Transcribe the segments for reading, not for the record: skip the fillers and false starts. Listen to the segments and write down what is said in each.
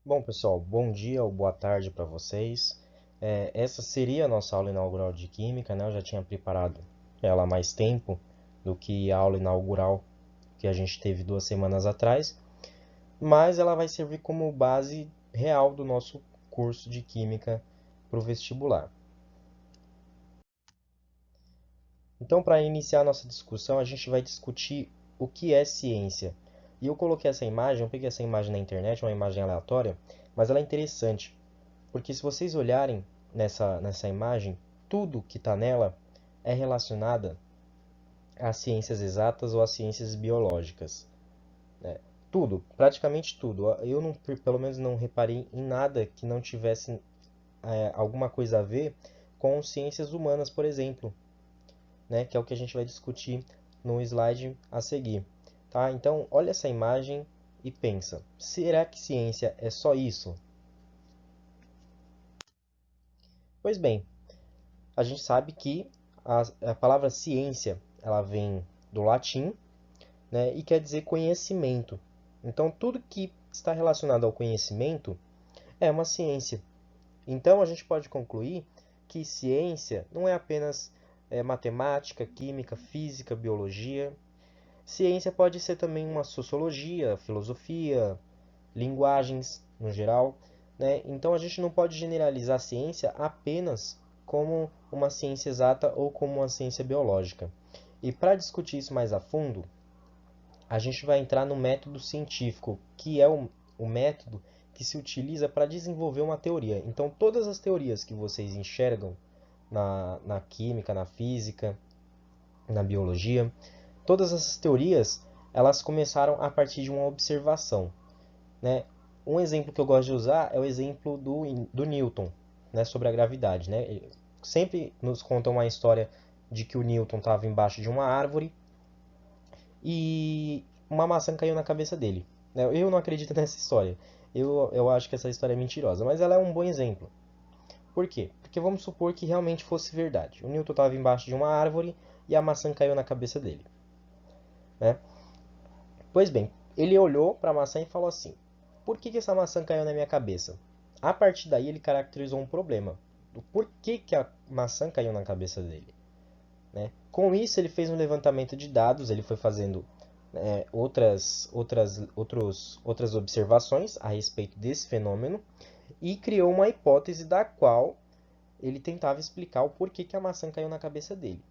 Bom, pessoal, bom dia ou boa tarde para vocês. Essa seria a nossa aula inaugural de Química, né? Eu já tinha preparado ela há mais tempo do que a aula inaugural que a gente teve 2 semanas atrás, mas ela vai servir como base real do nosso curso de Química para o vestibular. Então, para iniciar a nossa discussão, a gente vai discutir o que é ciência. E eu coloquei essa imagem, eu peguei essa imagem na internet, uma imagem aleatória, mas ela é interessante. Porque se vocês olharem nessa imagem, tudo que está nela é relacionada às ciências exatas ou às ciências biológicas. Né? Tudo, praticamente tudo. Eu não, pelo menos não reparei em nada que não tivesse alguma coisa a ver com ciências humanas, por exemplo, né? Que é o que a gente vai discutir no slide a seguir. Tá? Então, olha essa imagem e pensa: será que ciência é só isso? Pois bem, a gente sabe que a palavra ciência ela vem do latim, né, e quer dizer conhecimento. Então, tudo que está relacionado ao conhecimento é uma ciência. Então, a gente pode concluir que ciência não é apenas matemática, química, física, biologia. Ciência pode ser também uma sociologia, filosofia, linguagens no geral, né? Então a gente não pode generalizar a ciência apenas como uma ciência exata ou como uma ciência biológica. E para discutir isso mais a fundo, a gente vai entrar no método científico, que é o método que se utiliza para desenvolver uma teoria. Então todas as teorias que vocês enxergam na química, na física, na biologia, todas essas teorias elas começaram a partir de uma observação, né? Um exemplo que eu gosto de usar é o exemplo do Newton, né, sobre a gravidade. Né? Ele sempre nos conta uma história de que o Newton estava embaixo de uma árvore e uma maçã caiu na cabeça dele. Né? Eu não acredito nessa história. Eu acho que essa história é mentirosa, mas ela é um bom exemplo. Por quê? Porque vamos supor que realmente fosse verdade. O Newton estava embaixo de uma árvore e a maçã caiu na cabeça dele. Né? Pois bem, ele olhou para a maçã e falou assim: por que essa maçã caiu na minha cabeça? A partir daí, ele caracterizou um problema. Do porquê que a maçã caiu na cabeça dele. Né? Com isso, ele fez um levantamento de dados, ele foi fazendo outras observações a respeito desse fenômeno e criou uma hipótese da qual ele tentava explicar o porquê que a maçã caiu na cabeça dele.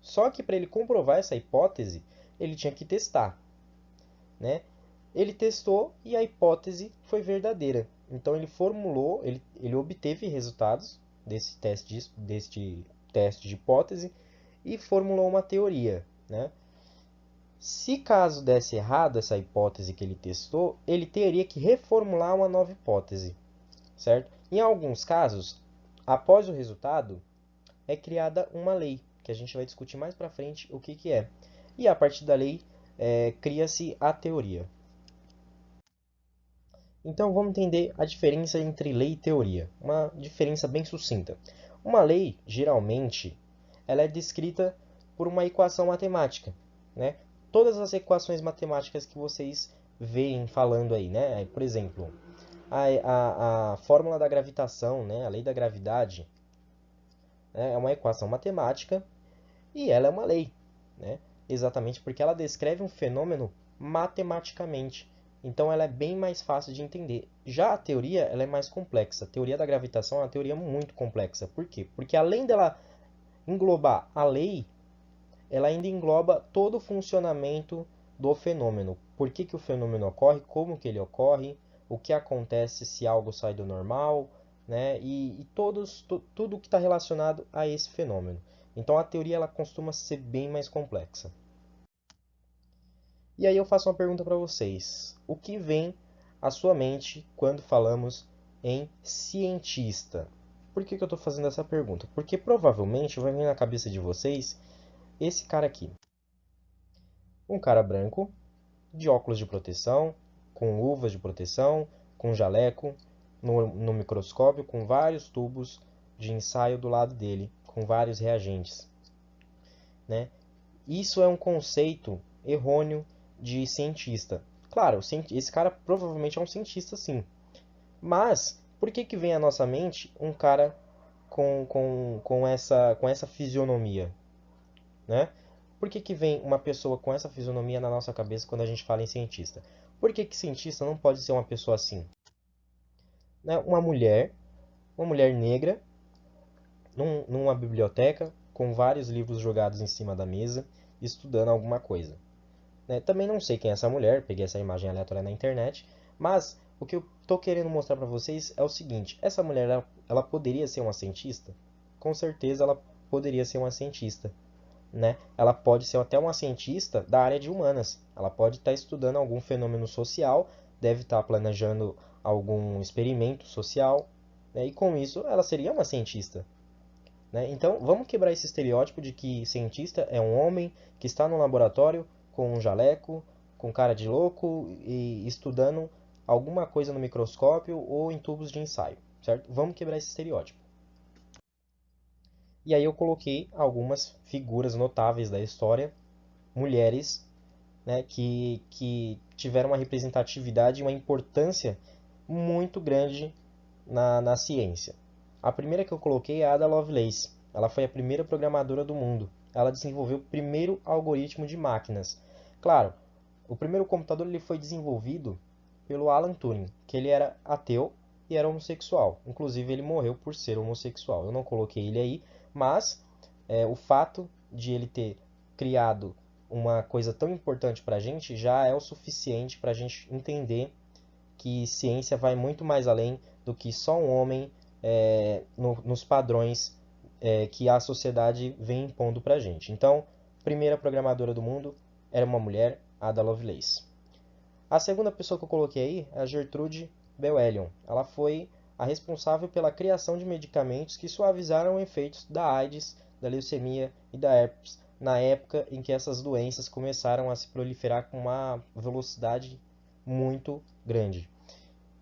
Só que para ele comprovar essa hipótese, ele tinha que testar. Né? Ele testou e a hipótese foi verdadeira. Então ele formulou, ele obteve resultados deste teste de hipótese e formulou uma teoria. Né? Se caso desse errado essa hipótese que ele testou, ele teria que reformular uma nova hipótese, certo? Em alguns casos, após o resultado, é criada uma lei, que a gente vai discutir mais para frente o que, que é. E a partir da lei, cria-se a teoria. Então vamos entender a diferença entre lei e teoria, uma diferença bem sucinta. Uma lei, geralmente, ela é descrita por uma equação matemática, né? Todas as equações matemáticas que vocês veem falando aí, né? Por exemplo, a fórmula da gravitação, né? A lei da gravidade, né? É uma equação matemática e ela é uma lei, né? Exatamente porque ela descreve um fenômeno matematicamente. Então ela é bem mais fácil de entender. Já a teoria, ela é mais complexa. A teoria da gravitação é uma teoria muito complexa. Por quê? Porque além dela englobar a lei, ela ainda engloba todo o funcionamento do fenômeno. Por que, que o fenômeno ocorre, como que ele ocorre, o que acontece se algo sai do normal, né? E tudo que está relacionado a esse fenômeno. Então a teoria ela costuma ser bem mais complexa. E aí eu faço uma pergunta para vocês. O que vem à sua mente quando falamos em cientista? Por que, que eu estou fazendo essa pergunta? Porque provavelmente vai vir na cabeça de vocês esse cara aqui. Um cara branco, de óculos de proteção, com luvas de proteção, com jaleco, no microscópio, com vários tubos de ensaio do lado dele, com vários reagentes. Né? Isso é um conceito errôneo de cientista. Claro, esse cara provavelmente é um cientista, sim. Mas, por que que vem à nossa mente um cara com essa fisionomia, né? Por que que vem uma pessoa com essa fisionomia na nossa cabeça quando a gente fala em cientista? Por que que cientista não pode ser uma pessoa assim? Né? Uma mulher negra, numa biblioteca, com vários livros jogados em cima da mesa, estudando alguma coisa. Né? Também não sei quem é essa mulher, peguei essa imagem aleatória na internet, mas o que eu estou querendo mostrar para vocês é o seguinte: essa mulher ela poderia ser uma cientista? Com certeza ela poderia ser uma cientista. Né? Ela pode ser até uma cientista da área de humanas. Ela pode estar estudando algum fenômeno social, deve estar planejando algum experimento social, né? E com isso ela seria uma cientista. Né? Então vamos quebrar esse estereótipo de que cientista é um homem que está no laboratório com um jaleco, com cara de louco e estudando alguma coisa no microscópio ou em tubos de ensaio, certo? Vamos quebrar esse estereótipo. E aí eu coloquei algumas figuras notáveis da história, mulheres, né, que tiveram uma representatividade e uma importância muito grande na ciência. A primeira que eu coloquei é a Ada Lovelace. Ela foi a primeira programadora do mundo. Ela desenvolveu o primeiro algoritmo de máquinas. Claro, o primeiro computador ele foi desenvolvido pelo Alan Turing, que ele era ateu e era homossexual. Inclusive, ele morreu por ser homossexual. Eu não coloquei ele aí, mas o fato de ele ter criado uma coisa tão importante para a gente já é o suficiente para a gente entender que ciência vai muito mais além do que só um homem nos padrões que a sociedade vem impondo para a gente. Então, a primeira programadora do mundo era uma mulher, Ada Lovelace. A segunda pessoa que eu coloquei aí é a Gertrude Bell. Ela foi a responsável pela criação de medicamentos que suavizaram efeitos da AIDS, da leucemia e da herpes na época em que essas doenças começaram a se proliferar com uma velocidade muito grande.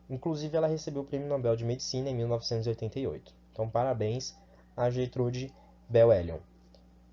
Inclusive, ela recebeu o Prêmio Nobel de Medicina em 1988. Então, parabéns a Gertrude Bell.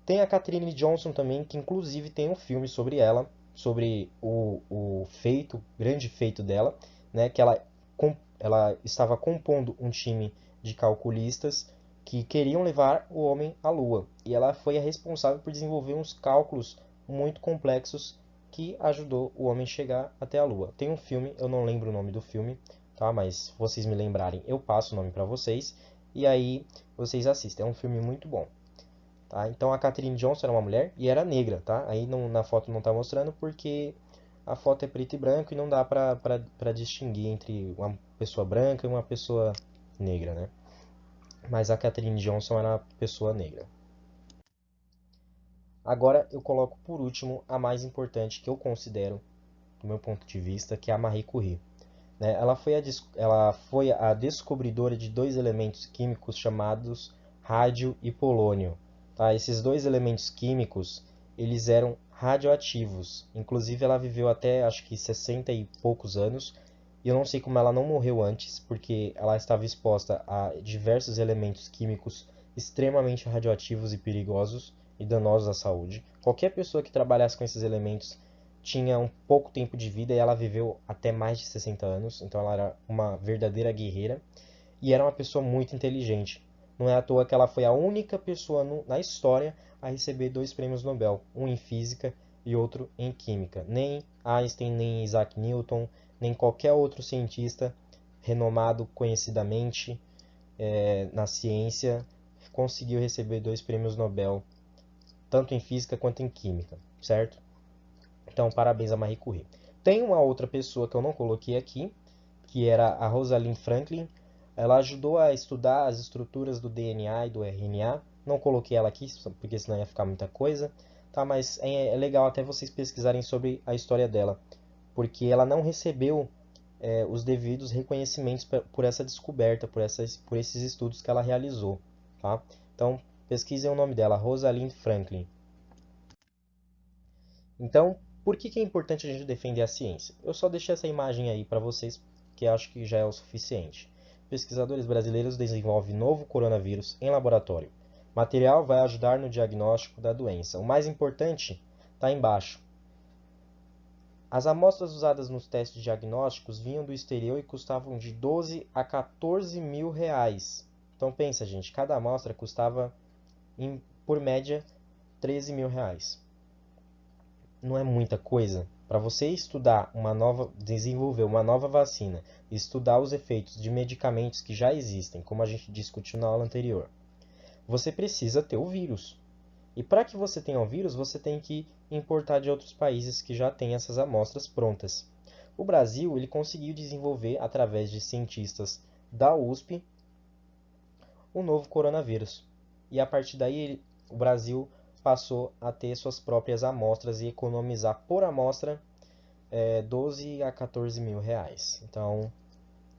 Tem a Katherine Johnson também, que inclusive tem um filme sobre ela, sobre o feito, grande feito dela, né, que ela estava compondo um time de calculistas que queriam levar o homem à Lua. E ela foi a responsável por desenvolver uns cálculos muito complexos que ajudou o homem a chegar até a Lua. Tem um filme, eu não lembro o nome do filme, tá? Mas se vocês me lembrarem, eu passo o nome para vocês e aí vocês assistem. É um filme muito bom. Tá? Então a Katherine Johnson era uma mulher e era negra, tá? Aí na foto não está mostrando porque a foto é preto e branco e não dá para distinguir entre uma pessoa branca e uma pessoa negra, né? Mas a Katherine Johnson era uma pessoa negra. Agora eu coloco por último a mais importante que eu considero, do meu ponto de vista, que é a Marie Curie. Né? Ela foi a descobridora de dois elementos químicos chamados rádio e polônio. Tá? Esses dois elementos químicos eles eram radioativos. Inclusive ela viveu até acho que 60 e poucos anos. E eu não sei como ela não morreu antes, porque ela estava exposta a diversos elementos químicos extremamente radioativos e perigosos e danosos à saúde. Qualquer pessoa que trabalhasse com esses elementos tinha um pouco tempo de vida e ela viveu até mais de 60 anos, então ela era uma verdadeira guerreira e era uma pessoa muito inteligente. Não é à toa que ela foi a única pessoa na história a receber dois prêmios Nobel, um em física e outro em química. Nem Einstein, nem Isaac Newton, nem qualquer outro cientista renomado conhecidamente na ciência conseguiu receber dois prêmios Nobel, tanto em física quanto em química, certo? Então, parabéns a Marie Curie. Tem uma outra pessoa que eu não coloquei aqui, que era a Rosalind Franklin. Ela ajudou a estudar as estruturas do DNA e do RNA. Não coloquei ela aqui, porque senão ia ficar muita coisa. Tá, mas é legal até vocês pesquisarem sobre a história dela, porque ela não recebeu os devidos reconhecimentos por essa descoberta, por esses estudos que ela realizou. Tá? Então, pesquisem o nome dela, Rosalind Franklin. Então, por que é importante a gente defender a ciência? Eu só deixei essa imagem aí para vocês, que acho que já é o suficiente. Pesquisadores brasileiros desenvolvem novo coronavírus em laboratório. Material vai ajudar no diagnóstico da doença. O mais importante está embaixo. As amostras usadas nos testes diagnósticos vinham do exterior e custavam de 12 a 14 mil reais. Então pensa, gente, cada amostra custava, por média, 13 mil reais. Não é muita coisa. Para você desenvolver uma nova vacina, estudar os efeitos de medicamentos que já existem, como a gente discutiu na aula anterior, você precisa ter o vírus. E para que você tenha o vírus, você tem que importar de outros países que já têm essas amostras prontas. O Brasil ele conseguiu desenvolver, através de cientistas da USP, o novo coronavírus. E a partir daí, o Brasil passou a ter suas próprias amostras e economizar por amostra 12 a 14 mil reais. Então,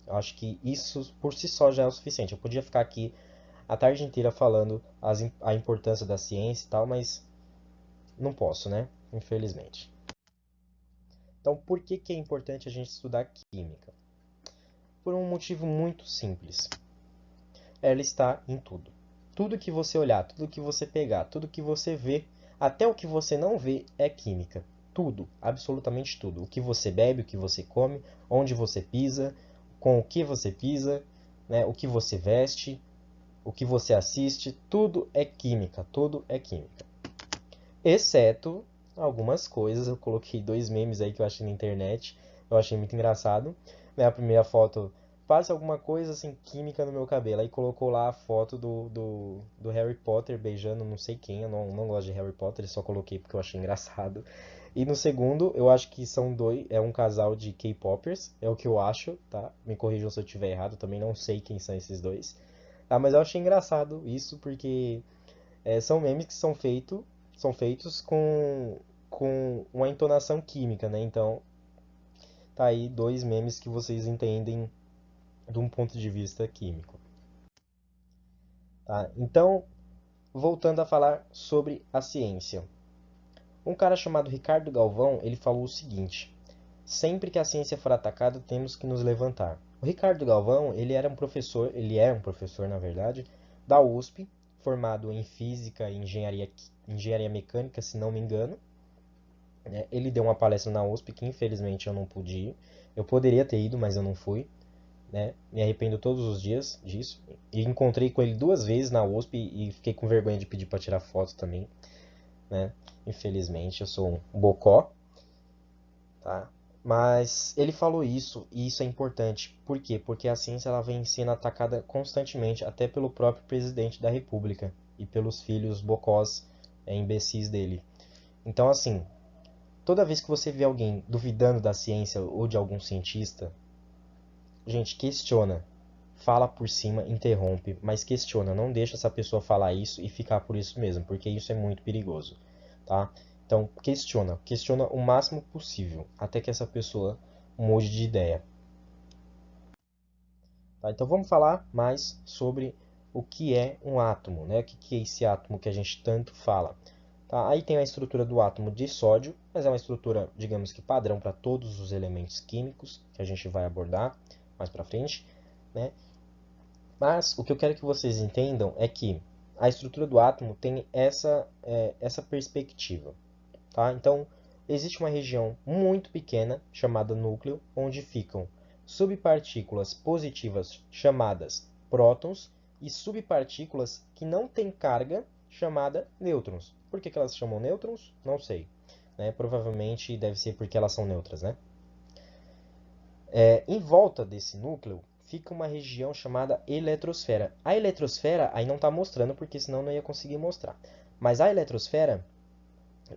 eu acho que isso por si só já é o suficiente. Eu podia ficar aqui a tarde inteira falando a importância da ciência e tal, mas não posso, né? Infelizmente. Então, por que é importante a gente estudar química? Por um motivo muito simples. Ela está em tudo. Tudo que você olhar, tudo que você pegar, tudo que você vê, até o que você não vê é química. Tudo, absolutamente tudo. O que você bebe, o que você come, onde você pisa, com o que você pisa, né, o que você veste, o que você assiste, tudo é química, tudo é química. Exceto algumas coisas, eu coloquei dois memes aí que eu achei na internet, eu achei muito engraçado. A primeira foto, faça alguma coisa assim, química no meu cabelo. Aí colocou lá a foto do Harry Potter beijando não sei quem, eu não gosto de Harry Potter, só coloquei porque eu achei engraçado. E no segundo, eu acho que são dois, é um casal de K-popers, é o que eu acho, tá? Me corrijam se eu estiver errado, eu também não sei quem são esses dois. Ah, mas eu achei engraçado isso porque são memes que são feitos com uma entonação química, né? Então, tá aí dois memes que vocês entendem de um ponto de vista químico. Tá? Então, voltando a falar sobre a ciência. Um cara chamado Ricardo Galvão, ele falou o seguinte: sempre que a ciência for atacada, temos que nos levantar. O Ricardo Galvão, ele é um professor, na verdade, da USP, formado em física e engenharia mecânica, se não me engano. Ele deu uma palestra na USP que infelizmente eu não pude ir. Eu poderia ter ido, mas eu não fui. Né? Me arrependo todos os dias disso. E encontrei com ele duas vezes na USP e fiquei com vergonha de pedir para tirar foto também. Né? Infelizmente, eu sou um bocó. Tá? Mas ele falou isso e isso é importante. Por quê? Porque a ciência ela vem sendo atacada constantemente, até pelo próprio presidente da República e pelos filhos bocós, imbecis dele. Então, assim, toda vez que você vê alguém duvidando da ciência ou de algum cientista, gente, questiona. Fala por cima, interrompe, mas questiona. Não deixa essa pessoa falar isso e ficar por isso mesmo, porque isso é muito perigoso, tá? Então, questiona. Questiona o máximo possível, até que essa pessoa mude de ideia. Tá? Então, vamos falar mais sobre o que é um átomo, né? O que é esse átomo que a gente tanto fala. Tá? Aí tem a estrutura do átomo de sódio, mas é uma estrutura, digamos que padrão para todos os elementos químicos que a gente vai abordar mais para frente, né? Mas o que eu quero que vocês entendam é que a estrutura do átomo tem essa perspectiva. Tá? Então, existe uma região muito pequena chamada núcleo, onde ficam subpartículas positivas chamadas prótons e subpartículas que não têm carga chamada nêutrons. Por que elas chamam nêutrons? Não sei. Né? Provavelmente deve ser porque elas são neutras. Né? Em volta desse núcleo fica uma região chamada eletrosfera. A eletrosfera aí não está mostrando porque senão não ia conseguir mostrar. Mas a eletrosfera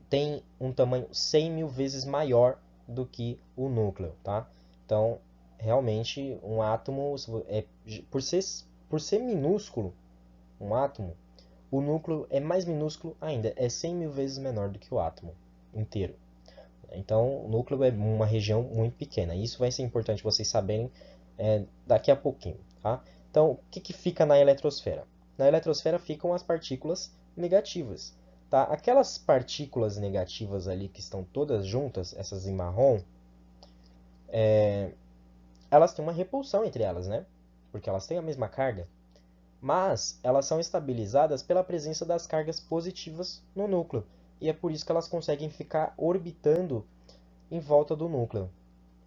tem um tamanho 100 mil vezes maior do que o núcleo, tá? Então, realmente, um átomo, por ser minúsculo, um átomo, o núcleo é mais minúsculo ainda, é 100 mil vezes menor do que o átomo inteiro. Então, o núcleo é uma região muito pequena. Isso vai ser importante vocês saberem daqui a pouquinho, tá? Então, o que fica na eletrosfera? Na eletrosfera ficam as partículas negativas, tá? Aquelas partículas negativas ali que estão todas juntas, essas em marrom, elas têm uma repulsão entre elas, né? Porque elas têm a mesma carga. Mas elas são estabilizadas pela presença das cargas positivas no núcleo. E é por isso que elas conseguem ficar orbitando em volta do núcleo,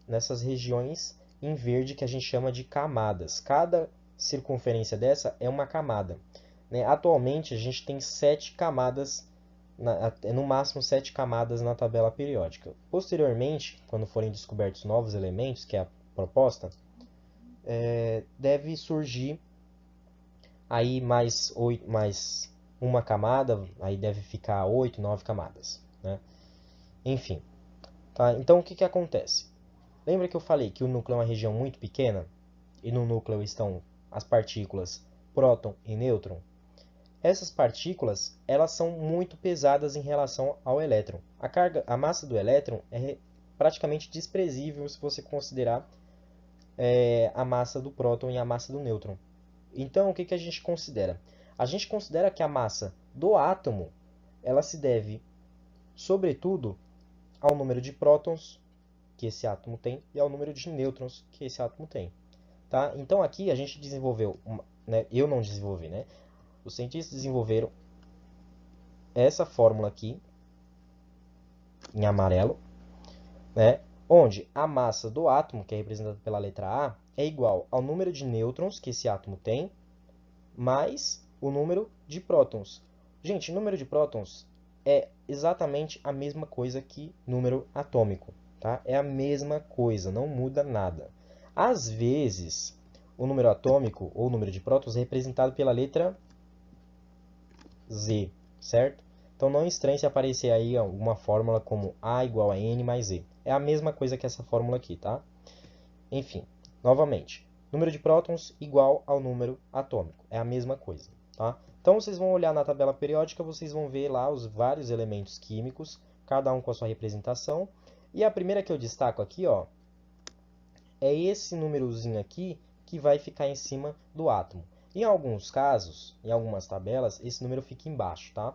nessas regiões em verde que a gente chama de camadas. Cada circunferência dessa é uma camada, né? Atualmente a gente tem 7 camadas, no máximo 7 camadas na tabela periódica. Posteriormente, quando forem descobertos novos elementos, que é a proposta, deve surgir aí mais uma camada, aí deve ficar 8, 9 camadas, né? Enfim, tá? Então o que que acontece? Lembra que eu falei que o núcleo é uma região muito pequena e no núcleo estão as partículas próton e nêutron? Essas partículas, elas são muito pesadas em relação ao elétron. A massa do elétron é praticamente desprezível se você considerar a massa do próton e a massa do nêutron. Então, o que que a gente considera? A gente considera que a massa do átomo, ela se deve, sobretudo, ao número de prótons que esse átomo tem e ao número de nêutrons que esse átomo tem. Tá? Então, aqui a gente desenvolveu, né? Eu não desenvolvi, né? Os cientistas desenvolveram essa fórmula aqui, em amarelo, né? Onde a massa do átomo, que é representada pela letra A, é igual ao número de nêutrons que esse átomo tem, mais o número de prótons. Gente, número de prótons é exatamente a mesma coisa que número atômico, tá? É a mesma coisa, não muda nada. Às vezes, o número atômico ou número de prótons é representado pela letra Z, certo? Então não estranhe se aparecer aí alguma fórmula como A igual a N mais Z. É a mesma coisa que essa fórmula aqui, tá? Enfim, novamente, número de prótons igual ao número atômico. É a mesma coisa, tá? Então vocês vão olhar na tabela periódica, vocês vão ver lá os vários elementos químicos, cada um com a sua representação. E a primeira que eu destaco aqui, ó, é esse númerozinho aqui que vai ficar em cima do átomo. Em alguns casos, em algumas tabelas, esse número fica embaixo, tá?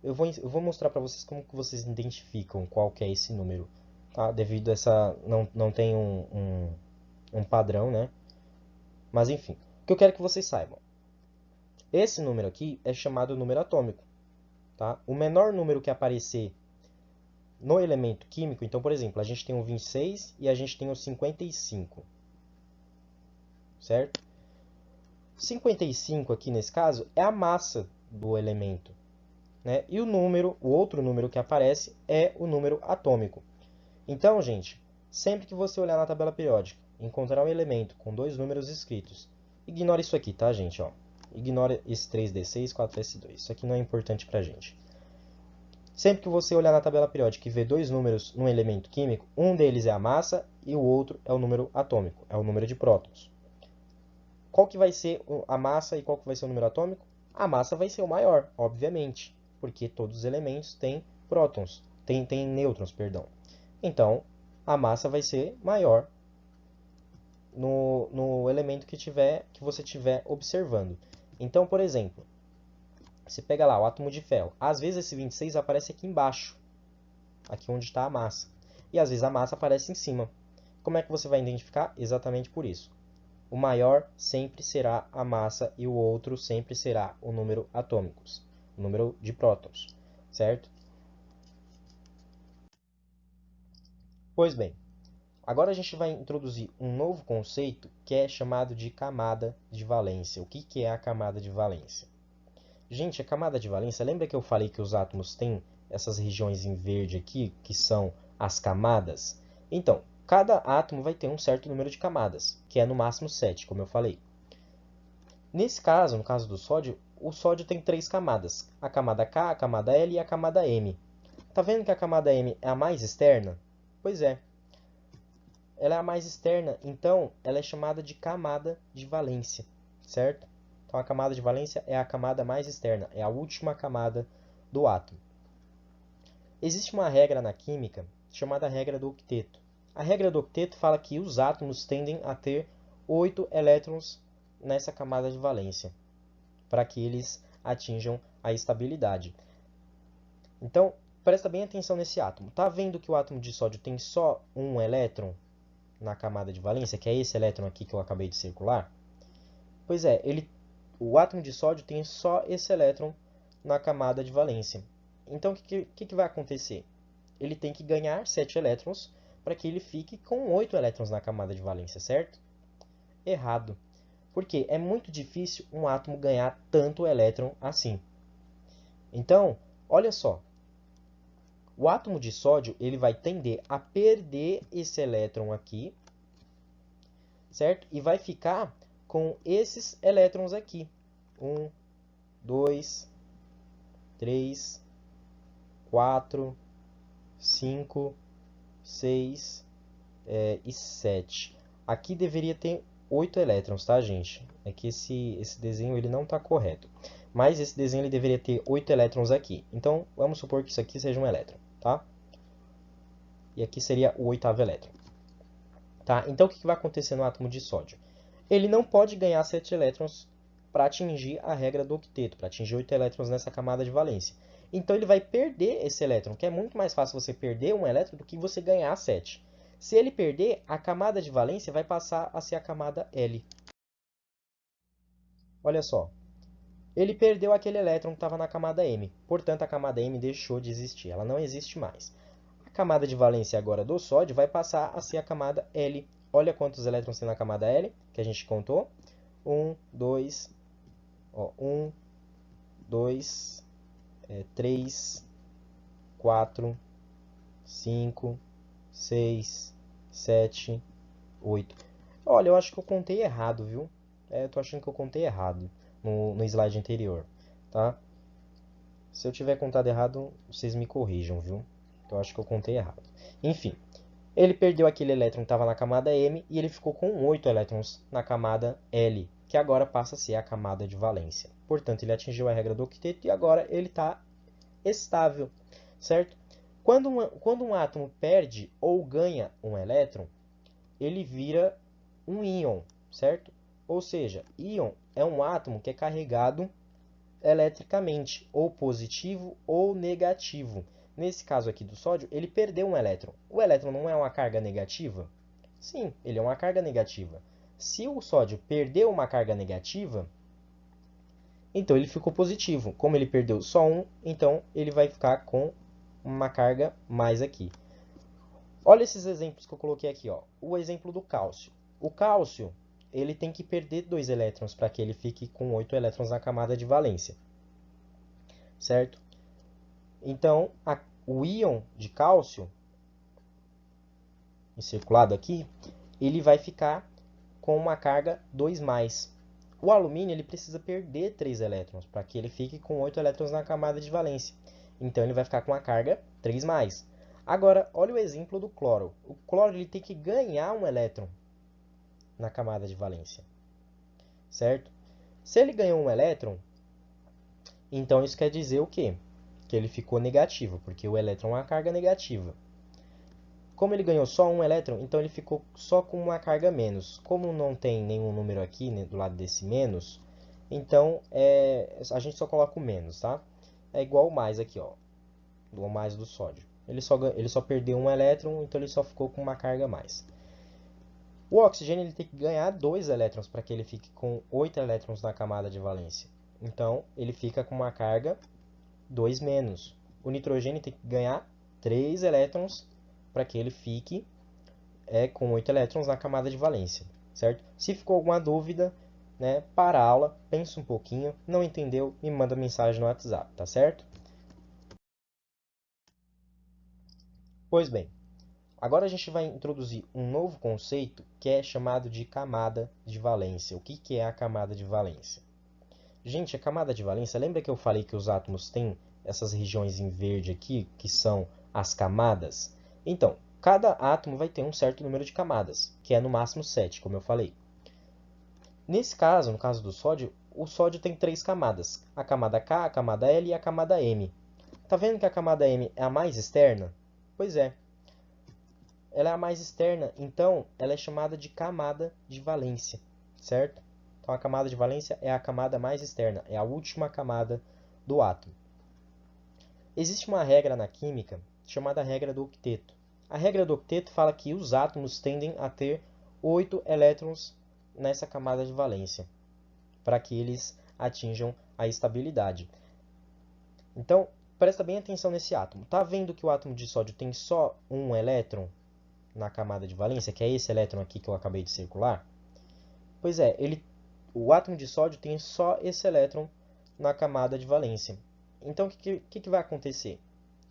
Eu vou mostrar para vocês como que vocês identificam qual que é esse número, tá? Devido a essa... não tem um padrão, né? Mas enfim, o que eu quero que vocês saibam. Esse número aqui é chamado número atômico, tá? O menor número que aparecer no elemento químico, então, por exemplo, a gente tem o 26 e a gente tem o 55, certo? 55 aqui nesse caso é a massa do elemento, né? E o outro número que aparece é o número atômico. Então, gente, sempre que você olhar na tabela periódica e encontrar um elemento com dois números escritos, ignora isso aqui, tá, gente? Ó, ignora esse 3d6, 4s2. Isso aqui não é importante pra gente. Sempre que você olhar na tabela periódica e ver dois números num elemento químico, um deles é a massa e o outro é o número atômico, é o número de prótons. Qual que vai ser a massa e qual que vai ser o número atômico? A massa vai ser o maior, obviamente, porque todos os elementos têm prótons, têm nêutrons, perdão. Então, a massa vai ser maior no elemento que você estiver observando. Então, por exemplo, você pega lá o átomo de ferro. Às vezes esse 26 aparece aqui embaixo, aqui onde está a massa. E às vezes a massa aparece em cima. Como é que você vai identificar? Exatamente por isso. O maior sempre será a massa e o outro sempre será o número atômicos, o número de prótons, certo? Pois bem, agora a gente vai introduzir um novo conceito que é chamado de camada de valência. O que que é a camada de valência? Gente, a camada de valência, lembra que eu falei que os átomos têm essas regiões em verde aqui, que são as camadas? Então, cada átomo vai ter um certo número de camadas, que é no máximo 7, como eu falei. Nesse caso, no caso do sódio, o sódio tem três camadas, a camada K, a camada L e a camada M. Tá vendo que a camada M é a mais externa? Pois é, ela é a mais externa, então ela é chamada de camada de valência, certo? Então a camada de valência é a camada mais externa, é a última camada do átomo. Existe uma regra na química chamada regra do octeto. A regra do octeto fala que os átomos tendem a ter 8 elétrons nessa camada de valência, para que eles atinjam a estabilidade. Então, presta bem atenção nesse átomo. Tá vendo que o átomo de sódio tem só um elétron na camada de valência, que é esse elétron aqui que eu acabei de circular? Pois é, o átomo de sódio tem só esse elétron na camada de valência. Então, o que vai acontecer? ele tem que ganhar 7 elétrons para que ele fique com 8 elétrons na camada de valência, certo? Errado. Porque é muito difícil um átomo ganhar tanto elétron assim. Então, olha só. O átomo de sódio ele vai tender a perder esse elétron aqui, certo? E vai ficar com esses elétrons aqui. 1, 2, 3, 4, 5, 6 e 7. Aqui deveria ter 8 elétrons, tá, gente? É que esse desenho ele não está correto. Mas esse desenho ele deveria ter 8 elétrons aqui. Então, vamos supor que isso aqui seja um elétron, tá? E aqui seria o oitavo elétron. Tá? Então, o que vai acontecer no átomo de sódio? Ele não pode ganhar 7 elétrons para atingir a regra do octeto, para atingir 8 elétrons nessa camada de valência. Então, ele vai perder esse elétron, que é muito mais fácil você perder um elétron do que você ganhar 7. Se ele perder, a camada de valência vai passar a ser a camada L. Olha só. Ele perdeu aquele elétron que estava na camada M. Portanto, a camada M deixou de existir. Ela não existe mais. A camada de valência agora do sódio vai passar a ser a camada L. Olha quantos elétrons tem na camada L, que a gente contou. 1, 2, 1, 2, 3, 4, 5, 6, 7, 8. Olha, eu acho que eu contei errado, viu? Eu tô achando que eu contei errado no slide anterior, tá? Se eu tiver contado errado, vocês me corrijam, viu? Eu acho que eu contei errado. Enfim, ele perdeu aquele elétron que estava na camada M e ele ficou com 8 elétrons na camada L, que agora passa a ser a camada de valência. Portanto, ele atingiu a regra do octeto e agora ele está estável, certo? Quando um átomo perde ou ganha um elétron, ele vira um íon, certo? Ou seja, íon é um átomo que é carregado eletricamente, ou positivo ou negativo. Nesse caso aqui do sódio, ele perdeu um elétron. O elétron não é uma carga negativa? Sim, ele é uma carga negativa. Se o sódio perdeu uma carga negativa, então ele ficou positivo. Como ele perdeu só um, então ele vai ficar com uma carga mais aqui. Olha esses exemplos que eu coloquei aqui, ó. O exemplo do cálcio. O cálcio, ele tem que perder 2 elétrons para que ele fique com 8 elétrons na camada de valência. Certo? Então, o íon de cálcio, circulado aqui, ele vai ficar com uma carga 2+. O alumínio ele precisa perder 3 elétrons para que ele fique com 8 elétrons na camada de valência. Então, ele vai ficar com a carga 3+. Agora, olha o exemplo do cloro. O cloro ele tem que ganhar um elétron na camada de valência. Certo? Se ele ganhou um elétron, então isso quer dizer o quê? Que ele ficou negativo, porque o elétron é uma carga negativa. Como ele ganhou só um elétron, então ele ficou só com uma carga menos. Como não tem nenhum número aqui, né, do lado desse menos, então a gente só coloca o menos, tá? É igual o mais aqui, ó, o mais do sódio. Ele só perdeu um elétron, então ele só ficou com uma carga a mais. O oxigênio ele tem que ganhar 2 elétrons para que ele fique com 8 elétrons na camada de valência. Então, ele fica com uma carga 2-. O nitrogênio tem que ganhar 3 elétrons para que ele fique com 8 elétrons na camada de valência, certo? Se ficou alguma dúvida, né, para a aula, pensa um pouquinho, não entendeu, me manda mensagem no WhatsApp, tá certo? Pois bem, agora a gente vai introduzir um novo conceito que é chamado de camada de valência. O que é a camada de valência? Gente, a camada de valência, lembra que eu falei que os átomos têm essas regiões em verde aqui, que são as camadas? Então, cada átomo vai ter um certo número de camadas, que é no máximo 7, como eu falei. Nesse caso, no caso do sódio, o sódio tem 3 camadas. A camada K, a camada L e a camada M. Tá vendo que a camada M é a mais externa? Pois é. Ela é a mais externa, então ela é chamada de camada de valência, certo? Então a camada de valência é a camada mais externa, é a última camada do átomo. Existe uma regra na química chamada regra do octeto. A regra do octeto fala que os átomos tendem a ter 8 elétrons nessa camada de valência, para que eles atinjam a estabilidade. Então, presta bem atenção nesse átomo. Tá vendo que o átomo de sódio tem só um elétron na camada de valência, que é esse elétron aqui que eu acabei de circular? Pois é, o átomo de sódio tem só esse elétron na camada de valência. Então, o que vai acontecer?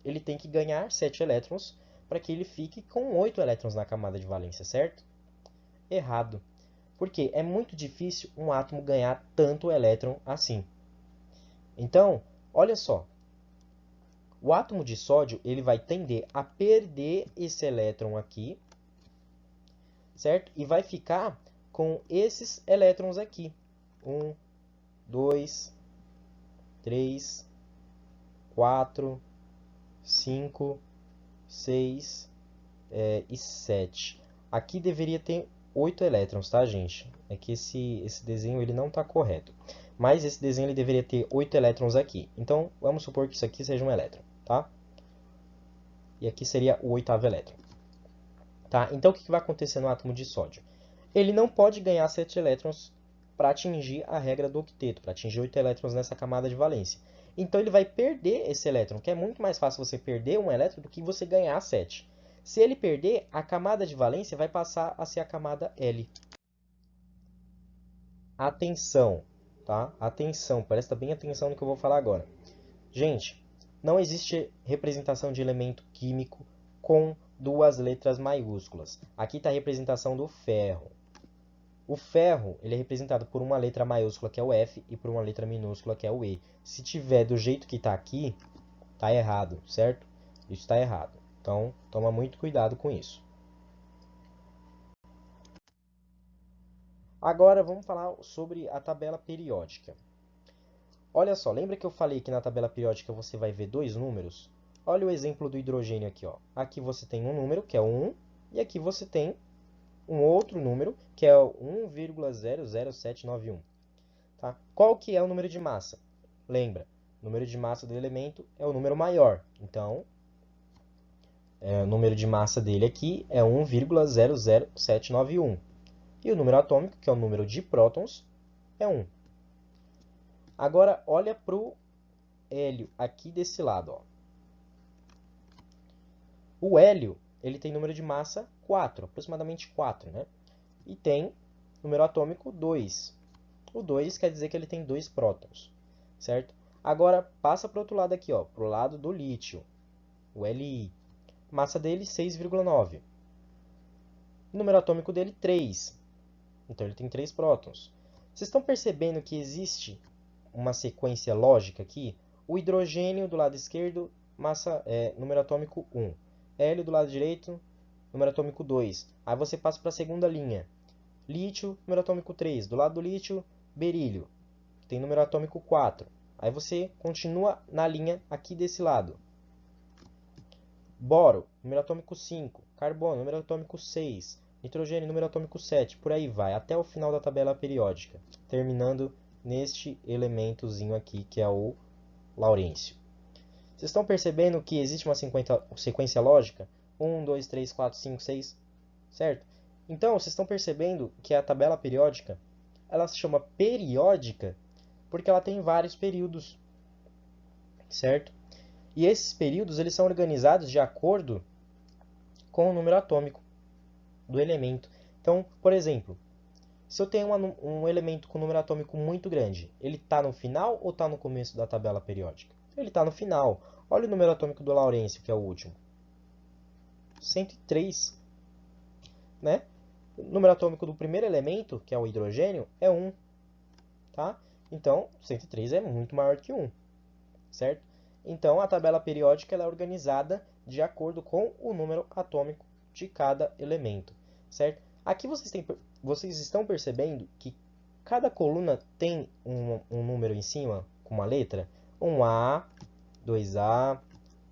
Ele tem que ganhar 7 elétrons para que ele fique com 8 elétrons na camada de valência, certo? Errado. Porque é muito difícil um átomo ganhar tanto elétron assim. Então, olha só. O átomo de sódio ele vai tender a perder esse elétron aqui, certo? E vai ficar com esses elétrons aqui. 1, 2, 3, 4, 5, 6 e 7. Aqui deveria ter 8 elétrons, tá, gente? É que esse desenho ele não está correto. Mas esse desenho ele deveria ter 8 elétrons aqui. Então, vamos supor que isso aqui seja um elétron, tá? E aqui seria o oitavo elétron. Tá? Então, o que vai acontecer no átomo de sódio? Ele não pode ganhar 7 elétrons para atingir a regra do octeto, para atingir 8 elétrons nessa camada de valência. Então, ele vai perder esse elétron, que é muito mais fácil você perder um elétron do que você ganhar 7. Se ele perder, a camada de valência vai passar a ser a camada L. Atenção, tá? Atenção, presta bem atenção no que eu vou falar agora. Gente, não existe representação de elemento químico com duas letras maiúsculas. Aqui está a representação do ferro. O ferro ele é representado por uma letra maiúscula, que é o F, e por uma letra minúscula, que é o E. Se tiver do jeito que está aqui, está errado, certo? Isso está errado. Então, toma muito cuidado com isso. Agora, vamos falar sobre a tabela periódica. Olha só, lembra que eu falei que na tabela periódica você vai ver dois números? Olha o exemplo do hidrogênio aqui, ó. Aqui você tem um número, que é o 1, e aqui você tem um outro número, que é o 1,00791. Tá? Qual que é o número de massa? Lembra, o número de massa do elemento é o número maior. Então, o número de massa dele aqui é 1,00791. E o número atômico, que é o número de prótons, é 1. Agora, olha para o hélio aqui desse lado. Ó. O hélio ele tem número de massa 4, aproximadamente 4, né? E tem número atômico 2. O 2 quer dizer que ele tem 2 prótons, certo? Agora, passa para o outro lado aqui, para o lado do lítio, o Li. Massa dele, 6,9. Número atômico dele, 3. Então, ele tem 3 prótons. Vocês estão percebendo que existe uma sequência lógica aqui? O hidrogênio do lado esquerdo, número atômico 1. Hélio do lado direito, número atômico 2. Aí você passa para a segunda linha. Lítio, número atômico 3. Do lado do lítio, berílio, que tem número atômico 4. Aí você continua na linha aqui desse lado. Boro, número atômico 5. Carbono, número atômico 6. Nitrogênio, número atômico 7. Por aí vai, até o final da tabela periódica. Terminando neste elementozinho aqui, que é o Laurêncio. Vocês estão percebendo que existe uma sequência lógica? 1, 2, 3, 4, 5, 6, certo? Então, vocês estão percebendo que a tabela periódica, ela se chama periódica porque ela tem vários períodos, certo? E esses períodos eles são organizados de acordo com o número atômico do elemento. Então, por exemplo, se eu tenho um elemento com número atômico muito grande, ele está no final ou está no começo da tabela periódica? Ele está no final. Olha o número atômico do Laurêncio, que é o último. 103. Né? O número atômico do primeiro elemento, que é o hidrogênio, é 1. Tá? Então, 103 é muito maior que 1. Certo? Então, a tabela periódica ela é organizada de acordo com o número atômico de cada elemento. Certo? Aqui vocês estão percebendo que cada coluna tem um número em cima com uma letra? 1A, 2A,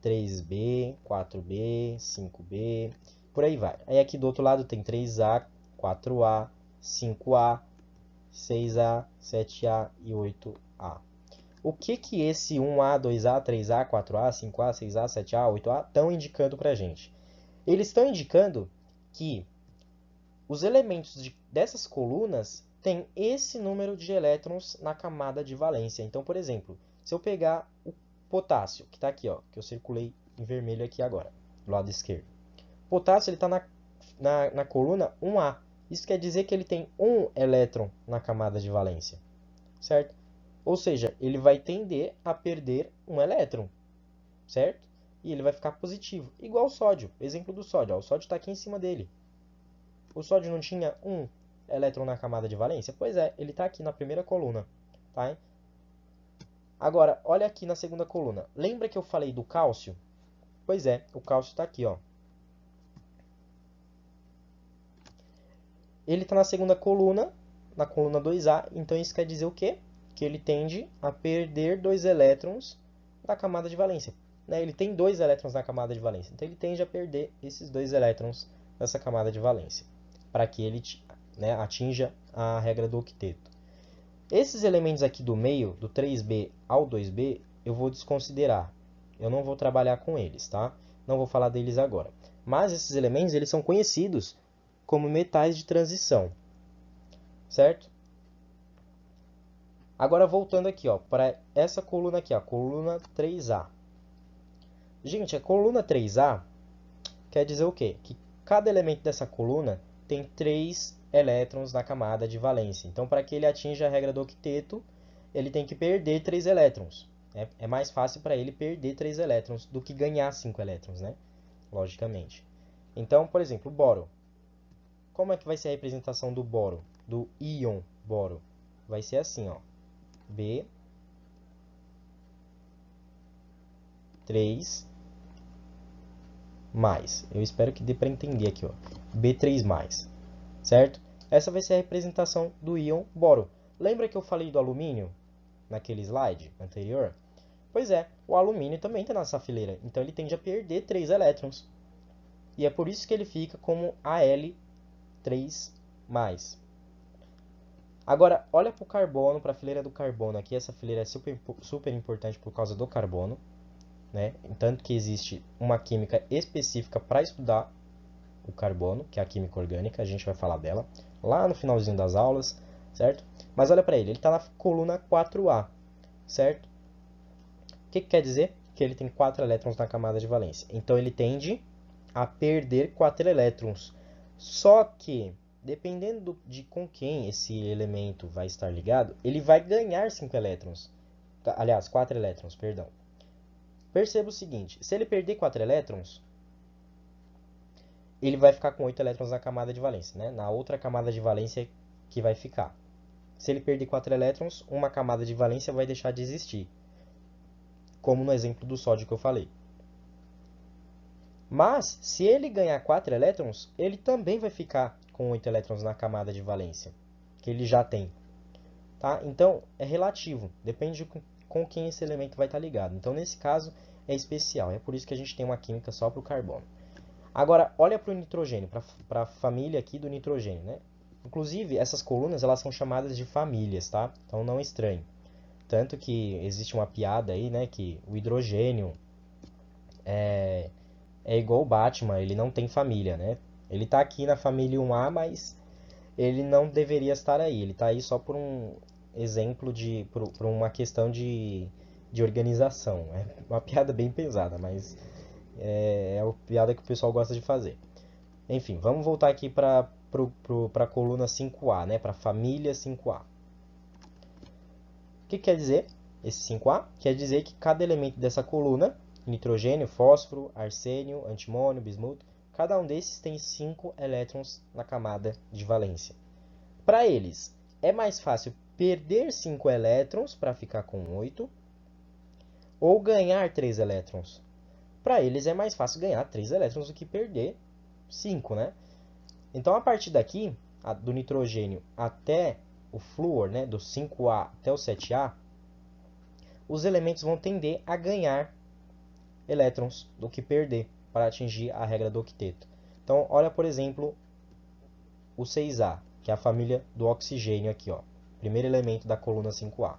3B, 4B, 5B, por aí vai. Aí aqui do outro lado tem 3A, 4A, 5A, 6A, 7A e 8A. O que que esse 1A, 2A, 3A, 4A, 5A, 6A, 7A, 8A estão indicando para a gente? Eles estão indicando que os elementos dessas colunas têm esse número de elétrons na camada de valência. Então, por exemplo, se eu pegar o potássio, que está aqui, ó, que eu circulei em vermelho aqui agora, do lado esquerdo. O potássio está na coluna 1A. Isso quer dizer que ele tem um elétron na camada de valência, certo? Ou seja, ele vai tender a perder um elétron, certo? E ele vai ficar positivo, igual o sódio. Exemplo do sódio, ó, o sódio está aqui em cima dele. O sódio não tinha um elétron na camada de valência? Pois é, ele está aqui na primeira coluna, tá, hein? Agora, olha aqui na segunda coluna. Lembra que eu falei do cálcio? Pois é, o cálcio está aqui, ó. Ele está na segunda coluna, na coluna 2A, então isso quer dizer o quê? Que ele tende a perder 2 elétrons da camada de valência. Né? Ele tem 2 elétrons na camada de valência, então ele tende a perder esses 2 elétrons dessa camada de valência, para que ele, né, atinja a regra do octeto. Esses elementos aqui do meio, do 3B ao 2B, eu vou desconsiderar. Eu não vou trabalhar com eles, tá? Não vou falar deles agora. Mas esses elementos, eles são conhecidos como metais de transição, certo? Agora voltando aqui, ó, para essa coluna aqui, ó, coluna 3A. Gente, a coluna 3A quer dizer o quê? Que cada elemento dessa coluna tem 3 elétrons na camada de valência. Então, para que ele atinja a regra do octeto, ele tem que perder 3 elétrons. É mais fácil para ele perder 3 elétrons do que ganhar 5 elétrons, né? Logicamente. Então, por exemplo, o boro. Como é que vai ser a representação do boro? Do íon boro? Vai ser assim, ó. B3 mais. Eu espero que dê para entender aqui, ó. B3 mais, certo? Essa vai ser a representação do íon boro. Lembra que eu falei do alumínio naquele slide anterior? Pois é, o alumínio também está nessa fileira, então ele tende a perder 3 elétrons. E é por isso que ele fica como Al3+. Agora, olha para o carbono, para a fileira do carbono aqui. Essa fileira é super importante por causa do carbono, né? Tanto que existe uma química específica para estudar o carbono, que é a química orgânica. A gente vai falar dela lá no finalzinho das aulas, certo? Mas olha para ele está na coluna 4A, certo? O que quer dizer? Que ele tem 4 elétrons na camada de valência. Então, ele tende a perder 4 elétrons. Só que, dependendo de com quem esse elemento vai estar ligado, ele vai ganhar 5 elétrons. Aliás, 4 elétrons, perdão. Perceba o seguinte, se ele perder 4 elétrons, ele vai ficar com 8 elétrons na camada de valência, né? Na outra camada de valência que vai ficar. Se ele perder 4 elétrons, uma camada de valência vai deixar de existir. Como no exemplo do sódio que eu falei. Mas, se ele ganhar 4 elétrons, ele também vai ficar com 8 elétrons na camada de valência, que ele já tem. Tá? Então, é relativo, depende de com quem esse elemento vai estar ligado. Então, nesse caso, é especial. É por isso que a gente tem uma química só para o carbono. Agora, olha para o nitrogênio, para a família aqui do nitrogênio. Né? Inclusive, essas colunas elas são chamadas de famílias, tá? Então, não estranhe. Tanto que existe uma piada aí, né, que o hidrogênio é igual o Batman, ele não tem família, né? Ele tá aqui na família 1A, mas ele não deveria estar aí. Ele tá aí só por um exemplo por uma questão de organização. É uma piada bem pesada, mas é uma piada que o pessoal gosta de fazer. Enfim, vamos voltar aqui para a coluna 5A, né? Para a família 5A. O que quer dizer esse 5A? Quer dizer que cada elemento dessa coluna, nitrogênio, fósforo, arsênio, antimônio, bismuto, cada um desses tem 5 elétrons na camada de valência. Para eles, é mais fácil perder 5 elétrons para ficar com 8 ou ganhar 3 elétrons. Para eles é mais fácil ganhar 3 elétrons do que perder 5, né? Então, a partir daqui, do nitrogênio até o flúor, né, do 5A até o 7A, os elementos vão tender a ganhar elétrons do que perder para atingir a regra do octeto. Então, olha, por exemplo, o 6A, que é a família do oxigênio aqui, ó, primeiro elemento da coluna 5A.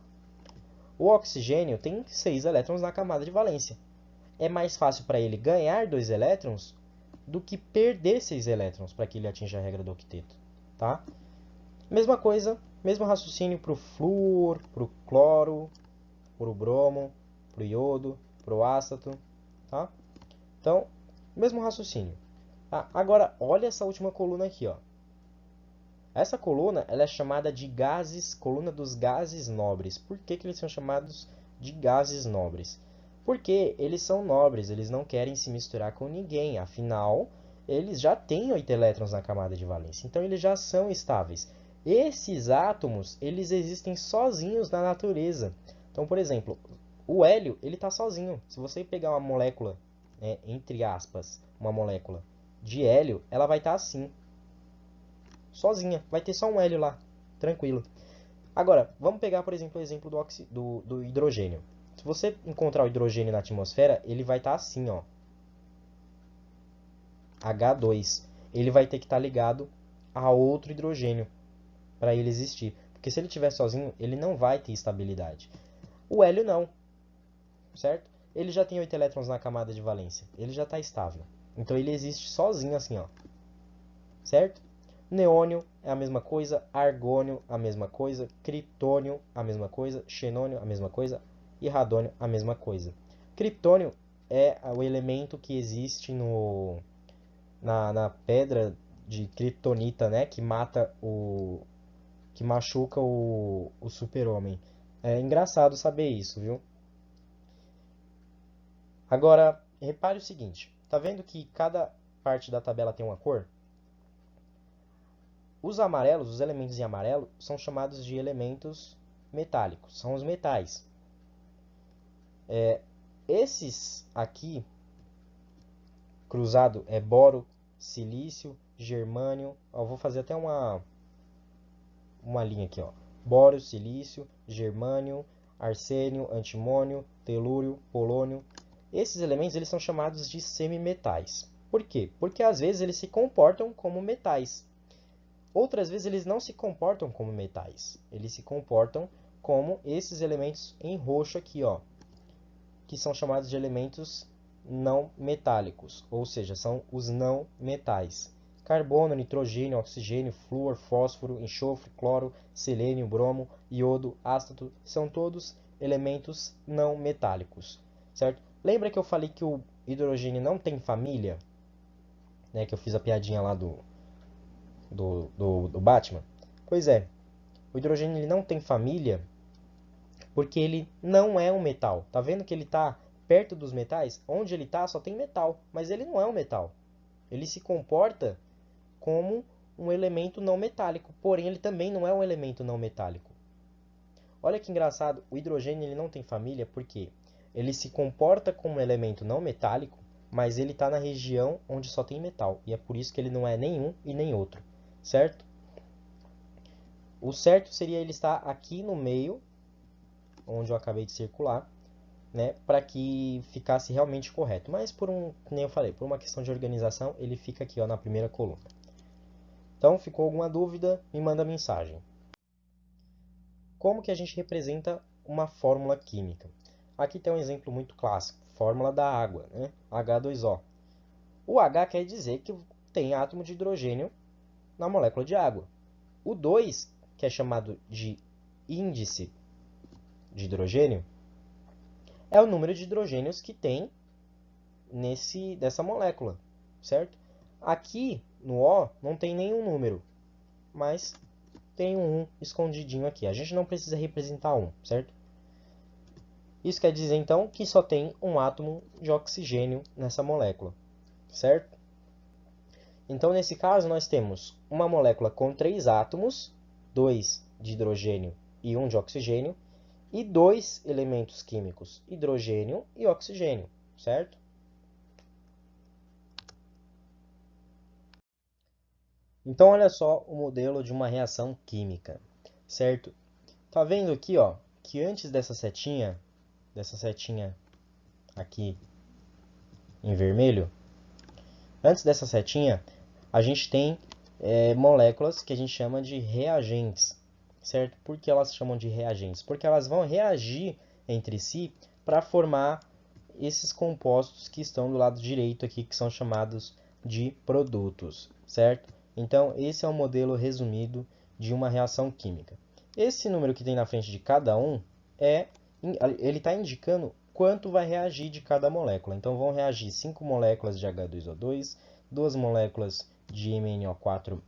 O oxigênio tem 6 elétrons na camada de valência. É mais fácil para ele ganhar 2 elétrons do que perder 6 elétrons para que ele atinja a regra do octeto. Tá? Mesma coisa, mesmo raciocínio para o flúor, para o cloro, para o bromo, para o iodo, proástato, tá? Então, mesmo raciocínio. Tá? Agora, olha essa última coluna aqui, ó. Essa coluna, ela é chamada de gases, coluna dos gases nobres. Por que que eles são chamados de gases nobres? Porque eles são nobres, eles não querem se misturar com ninguém, afinal, eles já têm 8 elétrons na camada de valência, então eles já são estáveis. Esses átomos, eles existem sozinhos na natureza. Então, por exemplo, o hélio, ele está sozinho. Se você pegar uma molécula, né, entre aspas, uma molécula de hélio, ela vai estar assim, sozinha. Vai ter só um hélio lá, tranquilo. Agora, vamos pegar, por exemplo, o exemplo do hidrogênio. Se você encontrar o hidrogênio na atmosfera, ele vai estar assim, ó. H2. Ele vai ter que estar ligado a outro hidrogênio para ele existir. Porque se ele estiver sozinho, ele não vai ter estabilidade. O hélio não, certo? Ele já tem 8 elétrons na camada de valência. Ele já está estável. Então ele existe sozinho assim, ó. Certo? Neônio é a mesma coisa, argônio a mesma coisa, criptônio a mesma coisa, xenônio a mesma coisa e radônio a mesma coisa. Criptônio é o elemento que existe na pedra de kryptonita, né, que machuca o super-homem. É engraçado saber isso, viu? Agora, repare o seguinte, tá vendo que cada parte da tabela tem uma cor? Os amarelos, os elementos em amarelo, são chamados de elementos metálicos, são os metais. Esses aqui, cruzado, é boro, silício, germânio. Eu vou fazer até uma linha aqui, ó. Boro, silício, germânio, arsênio, antimônio, telúrio, polônio. Esses elementos eles são chamados de semimetais. Por quê? Porque às vezes eles se comportam como metais. Outras vezes eles não se comportam como metais. Eles se comportam como esses elementos em roxo aqui, ó, que são chamados de elementos não metálicos, ou seja, são os não metais. Carbono, nitrogênio, oxigênio, flúor, fósforo, enxofre, cloro, selênio, bromo, iodo, ástato, são todos elementos não metálicos, certo? Lembra que eu falei que o hidrogênio não tem família? Né, que eu fiz a piadinha lá do Batman? Pois é, o hidrogênio ele não tem família porque ele não é um metal. Tá vendo que ele está perto dos metais? Onde ele está só tem metal, mas ele não é um metal. Ele se comporta como um elemento não metálico, porém ele também não é um elemento não metálico. Olha que engraçado, o hidrogênio ele não tem família porque ele se comporta como um elemento não metálico, mas ele está na região onde só tem metal, e é por isso que ele não é nenhum e nem outro, certo? O certo seria ele estar aqui no meio, onde eu acabei de circular, né, para que ficasse realmente correto. Mas nem eu falei, por uma questão de organização, ele fica aqui, ó, na primeira coluna. Então, ficou alguma dúvida? Me manda mensagem. Como que a gente representa uma fórmula química? Aqui tem um exemplo muito clássico, fórmula da água, né? H2O. O H quer dizer que tem átomo de hidrogênio na molécula de água. O 2, que é chamado de índice de hidrogênio, é o número de hidrogênios que tem dessa molécula, certo? Aqui no O não tem nenhum número, mas tem um 1 escondidinho aqui. A gente não precisa representar 1, certo? Isso quer dizer então que só tem um átomo de oxigênio nessa molécula, certo? Então nesse caso nós temos uma molécula com 3 átomos, 2 de hidrogênio e 1 de oxigênio, e 2 elementos químicos, hidrogênio e oxigênio, certo? Então, olha só o modelo de uma reação química, certo? Tá vendo aqui, ó, que antes dessa setinha aqui em vermelho, antes dessa setinha, a gente tem moléculas que a gente chama de reagentes, certo? Por que elas chamam de reagentes? Porque elas vão reagir entre si para formar esses compostos que estão do lado direito aqui, que são chamados de produtos, certo? Então, esse é um modelo resumido de uma reação química. Esse número que tem na frente de cada um ele está indicando quanto vai reagir de cada molécula. Então, vão reagir 5 moléculas de H2O2, 2 moléculas de MnO4-,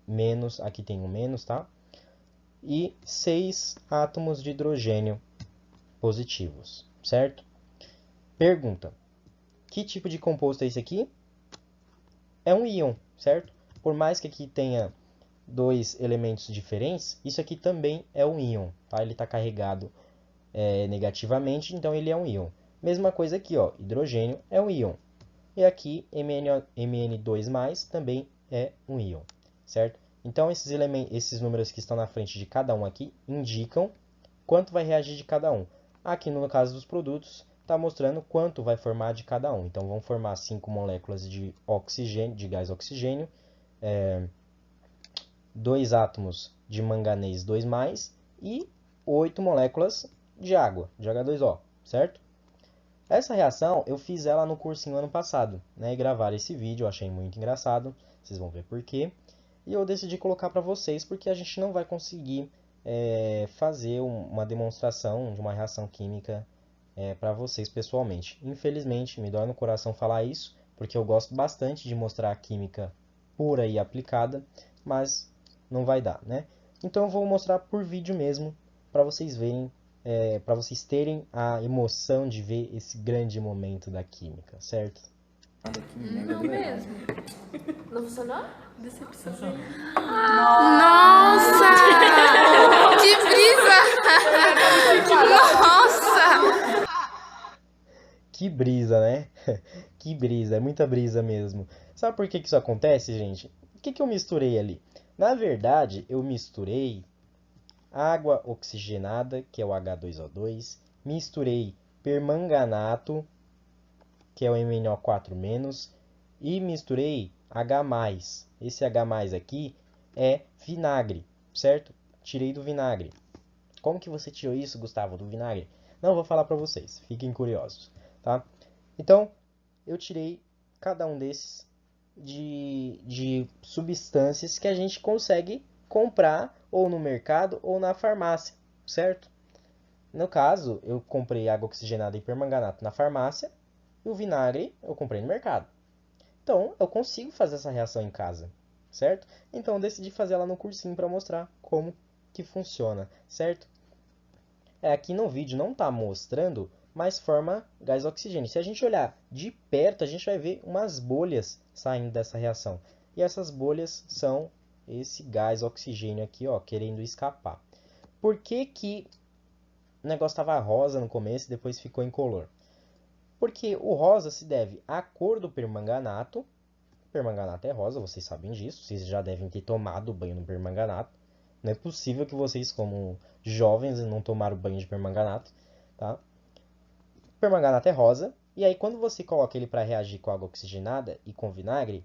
aqui tem um menos, tá? E 6 átomos de hidrogênio positivos, certo? Pergunta: que tipo de composto é esse aqui? É um íon, certo? Por mais que aqui tenha dois elementos diferentes, isso aqui também é um íon, tá? Ele está carregado negativamente, então ele é um íon. Mesma coisa aqui, ó, hidrogênio é um íon. E aqui, Mn2+, também é um íon, certo? Então, esses números que estão na frente de cada um aqui indicam quanto vai reagir de cada um. Aqui, no caso dos produtos, está mostrando quanto vai formar de cada um. Então, vão formar 5 moléculas de oxigênio, de gás oxigênio, 2 átomos de manganês 2+, e 8 moléculas de água, de H2O, certo? Essa reação eu fiz ela no cursinho ano passado, né? E gravar esse vídeo eu achei muito engraçado, vocês vão ver por quê. E eu decidi colocar para vocês porque a gente não vai conseguir fazer uma demonstração de uma reação química para vocês pessoalmente. Infelizmente, me dói no coração falar isso, porque eu gosto bastante de mostrar a química pura e aplicada, mas não vai dar, né? Então eu vou mostrar por vídeo mesmo, para vocês verem, para vocês terem a emoção de ver esse grande momento da química, certo? Não mesmo. Não funcionou? Decepção. Nossa! Que brisa! Nossa! Que brisa, né? Que brisa, é muita brisa mesmo. Sabe por que isso acontece, gente? O que eu misturei ali? Na verdade, eu misturei água oxigenada, que é o H2O2, misturei permanganato, que é o MnO4-, e misturei H+. Esse H+ aqui é vinagre, certo? Tirei do vinagre. Como que você tirou isso, Gustavo, do vinagre? Não, eu vou falar para vocês, fiquem curiosos, tá? Então, eu tirei cada um desses de substâncias que a gente consegue comprar ou no mercado ou na farmácia, certo? No caso, eu comprei água oxigenada e permanganato na farmácia e o vinagre eu comprei no mercado. Então, eu consigo fazer essa reação em casa, certo? Então, eu decidi fazer ela no cursinho para mostrar como que funciona, certo? Aqui no vídeo não está mostrando, mas forma gás oxigênio. Se a gente olhar de perto, a gente vai ver umas bolhas saindo dessa reação. E essas bolhas são esse gás oxigênio aqui, ó, querendo escapar. Por que que o negócio estava rosa no começo e depois ficou incolor? Porque o rosa se deve à cor do permanganato. O permanganato é rosa, vocês sabem disso. Vocês já devem ter tomado banho no permanganato. Não é possível que vocês, como jovens, não tomaram banho de permanganato, tá? O permanganato é rosa, e aí quando você coloca ele para reagir com água oxigenada e com vinagre,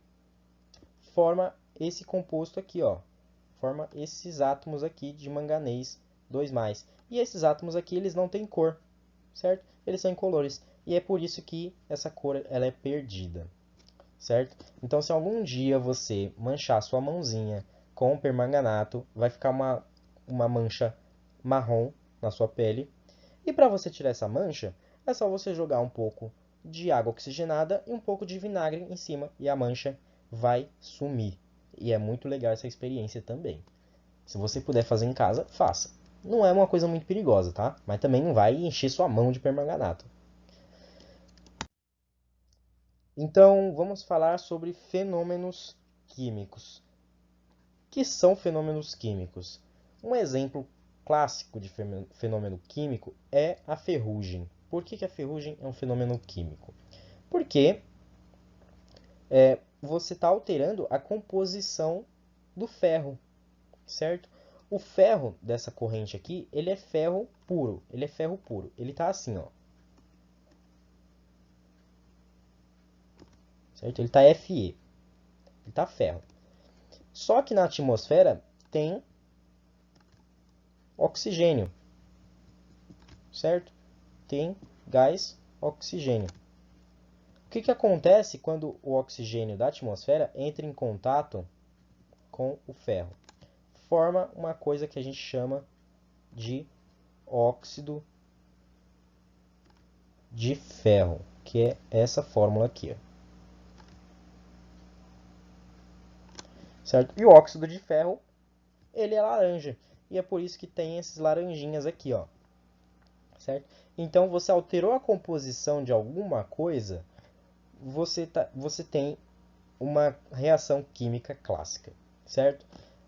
forma esse composto aqui, ó. Forma esses átomos aqui de manganês 2+. E esses átomos aqui, eles não têm cor, certo? Eles são incolores. E é por isso que essa cor ela é perdida, certo? Então, se algum dia você manchar sua mãozinha com permanganato, vai ficar uma mancha marrom na sua pele. E para você tirar essa mancha, é só você jogar um pouco de água oxigenada e um pouco de vinagre em cima e a mancha vai sumir. E é muito legal essa experiência também. Se você puder fazer em casa, faça. Não é uma coisa muito perigosa, tá? Mas também não vai encher sua mão de permanganato. Então, vamos falar sobre fenômenos químicos. O que são fenômenos químicos? Um exemplo clássico de fenômeno químico é a ferrugem. Por que a ferrugem é um fenômeno químico? Porque você está alterando a composição do ferro, certo? O ferro dessa corrente aqui, ele é ferro puro. Ele é ferro puro. Ele está assim, ó. Certo? Ele está Fe. Ele está ferro. Só que na atmosfera tem oxigênio, certo? Tem gás oxigênio. O que acontece quando o oxigênio da atmosfera entra em contato com o ferro? Forma uma coisa que a gente chama de óxido de ferro, que é essa fórmula aqui, ó. Certo? E o óxido de ferro, ele é laranja, e é por isso que tem esses laranjinhas aqui, ó. Certo? Então, você alterou a composição de alguma coisa, você tem uma reação química clássica, certo?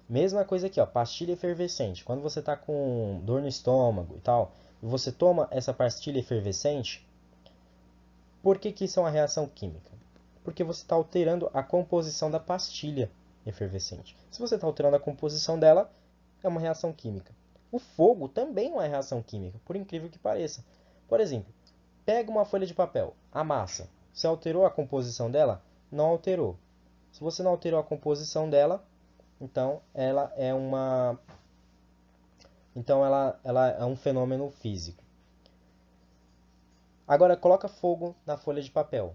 Mesma coisa aqui, ó, pastilha efervescente. Quando você está com dor no estômago e tal, e você toma essa pastilha efervescente, por que isso é uma reação química? Porque você está alterando a composição da pastilha efervescente. Se você está alterando a composição dela, é uma reação química. O fogo também é uma reação química, por incrível que pareça. Por exemplo, pega uma folha de papel, amassa. Você alterou a composição dela? Não alterou. Se você não alterou a composição dela, então ela é um fenômeno físico. Agora coloca fogo na folha de papel.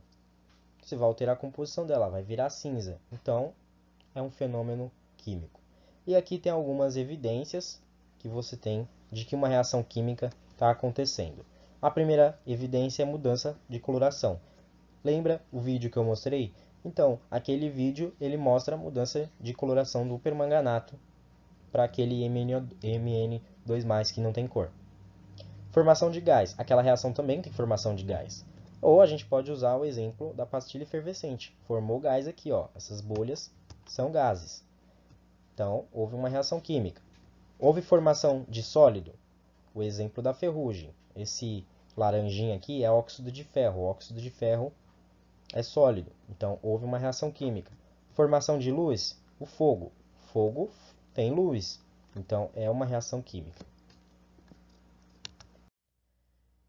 Você vai alterar a composição dela, vai virar cinza. Então é um fenômeno químico. E aqui tem algumas evidências que você tem de que uma reação química está acontecendo. A primeira evidência é a mudança de coloração. Lembra o vídeo que eu mostrei? Então, aquele vídeo ele mostra a mudança de coloração do permanganato para aquele Mn2+, que não tem cor. Formação de gás. Aquela reação também tem formação de gás. Ou a gente pode usar o exemplo da pastilha efervescente. Formou gás aqui, ó. Essas bolhas são gases. Então, houve uma reação química. Houve formação de sólido. O exemplo da ferrugem. Esse laranjinha aqui é óxido de ferro. O óxido de ferro é sólido. Então, houve uma reação química. Formação de luz. O fogo. Fogo tem luz. Então, é uma reação química.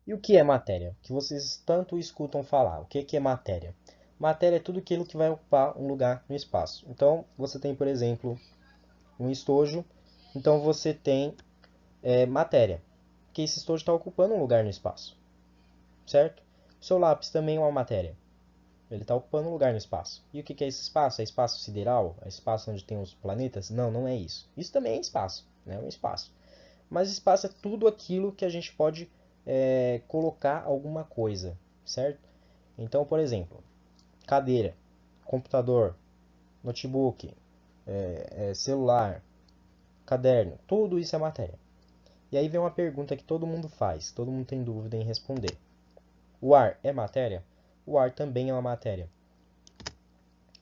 E o que é matéria? Que vocês tanto escutam falar. O que é matéria? Matéria é tudo aquilo que vai ocupar um lugar no espaço. Então, você tem, por exemplo, um estojo. Então, você tem matéria. Porque esse estojo está ocupando um lugar no espaço. Certo? O seu lápis também é uma matéria. Ele está ocupando um lugar no espaço. E o que é esse espaço? É espaço sideral? É espaço onde tem os planetas? Não, não é isso. Isso também é espaço. É um espaço. Mas espaço é tudo aquilo que a gente pode colocar alguma coisa, certo? Então, por exemplo, cadeira, computador, notebook, celular, caderno, tudo isso é matéria. E aí vem uma pergunta que todo mundo faz, todo mundo tem dúvida em responder. O ar é matéria? O ar também é uma matéria.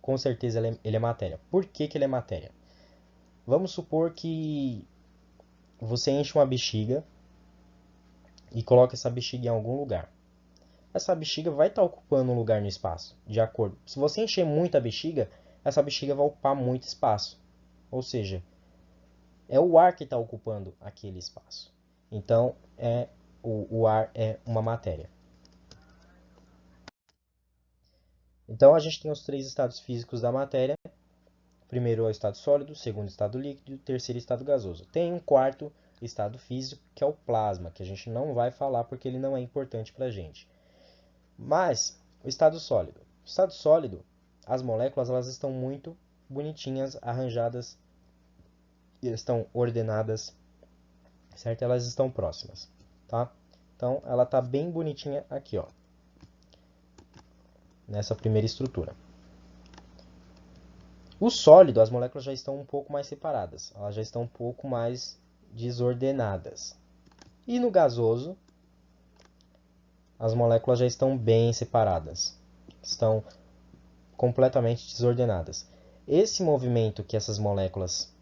Com certeza ele é matéria. Por que ele é matéria? Vamos supor que você enche uma bexiga e coloca essa bexiga em algum lugar. Essa bexiga vai estar ocupando um lugar no espaço, de acordo. Se você encher muita bexiga, essa bexiga vai ocupar muito espaço. Ou seja, é o ar que está ocupando aquele espaço. Então, o ar é uma matéria. Então, a gente tem os três estados físicos da matéria. Primeiro é o estado sólido, segundo estado líquido e terceiro estado gasoso. Tem um quarto estado físico, que é o plasma, que a gente não vai falar porque ele não é importante para a gente. Mas, o estado sólido. O estado sólido, as moléculas elas estão muito bonitinhas, arranjadas, estão ordenadas, certo? Elas estão próximas, tá? Então, ela está bem bonitinha aqui, ó, nessa primeira estrutura. O sólido, as moléculas já estão um pouco mais separadas, elas já estão um pouco mais desordenadas. E no gasoso, as moléculas já estão bem separadas, estão completamente desordenadas. Esse movimento que essas moléculas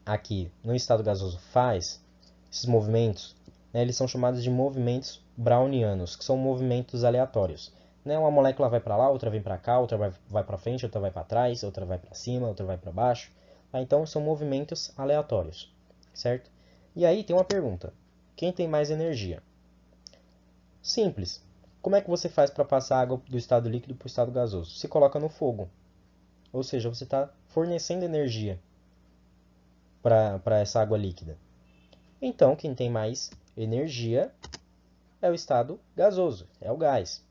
aqui no estado gasoso faz, esses movimentos, eles são chamados de movimentos brownianos, que são movimentos aleatórios. Uma molécula vai para lá, outra vem para cá, outra vai para frente, outra vai para trás, outra vai para cima, outra vai para baixo. Então são movimentos aleatórios, certo? E aí tem uma pergunta: quem tem mais energia? Simples. Como é que você faz para passar água do estado líquido para o estado gasoso? Se coloca no fogo. Ou seja, você está fornecendo energia para essa água líquida. Então, quem tem mais energia é o estado gasoso, é o gás.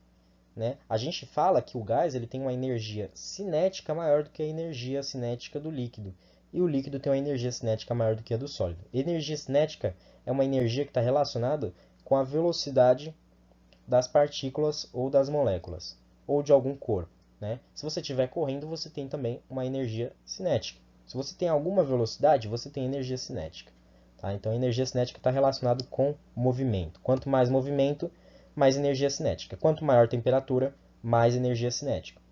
A gente fala que o gás ele tem uma energia cinética maior do que a energia cinética do líquido. E o líquido tem uma energia cinética maior do que a do sólido. Energia cinética é uma energia que está relacionada com a velocidade das partículas ou das moléculas, ou de algum corpo, né? Se você estiver correndo, você tem também uma energia cinética. Se você tem alguma velocidade, você tem energia cinética. Tá? Então, a energia cinética está relacionada com movimento. Quanto mais movimento, mais energia cinética. Quanto maior temperatura, mais energia cinética.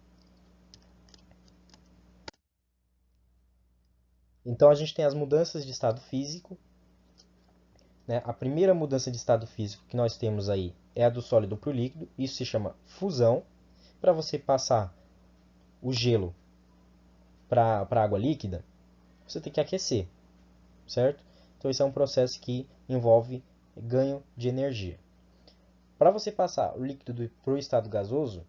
Então, a gente tem as mudanças de estado físico. Né? A primeira mudança de estado físico que nós temos aí é a do sólido para o líquido. Isso se chama fusão. Para você passar o gelo para a água líquida, você tem que aquecer, certo? Então, esse é um processo que envolve ganho de energia. Para você passar o líquido para o estado gasoso,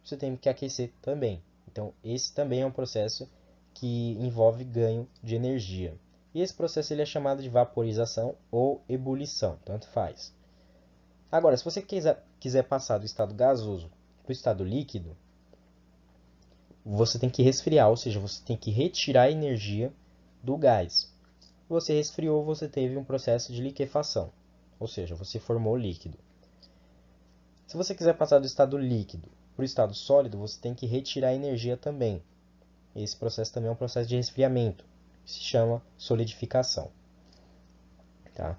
você tem que aquecer também. Então, esse também é um processo que envolve ganho de energia. E esse processo ele é chamado de vaporização ou ebulição, tanto faz. Agora, se você quiser passar do estado gasoso para o estado líquido, você tem que resfriar, ou seja, você tem que retirar a energia do gás. Você resfriou, você teve um processo de liquefação, ou seja, você formou líquido. Se você quiser passar do estado líquido para o estado sólido, você tem que retirar a energia também. Esse processo também é um processo de resfriamento, que se chama solidificação. Tá?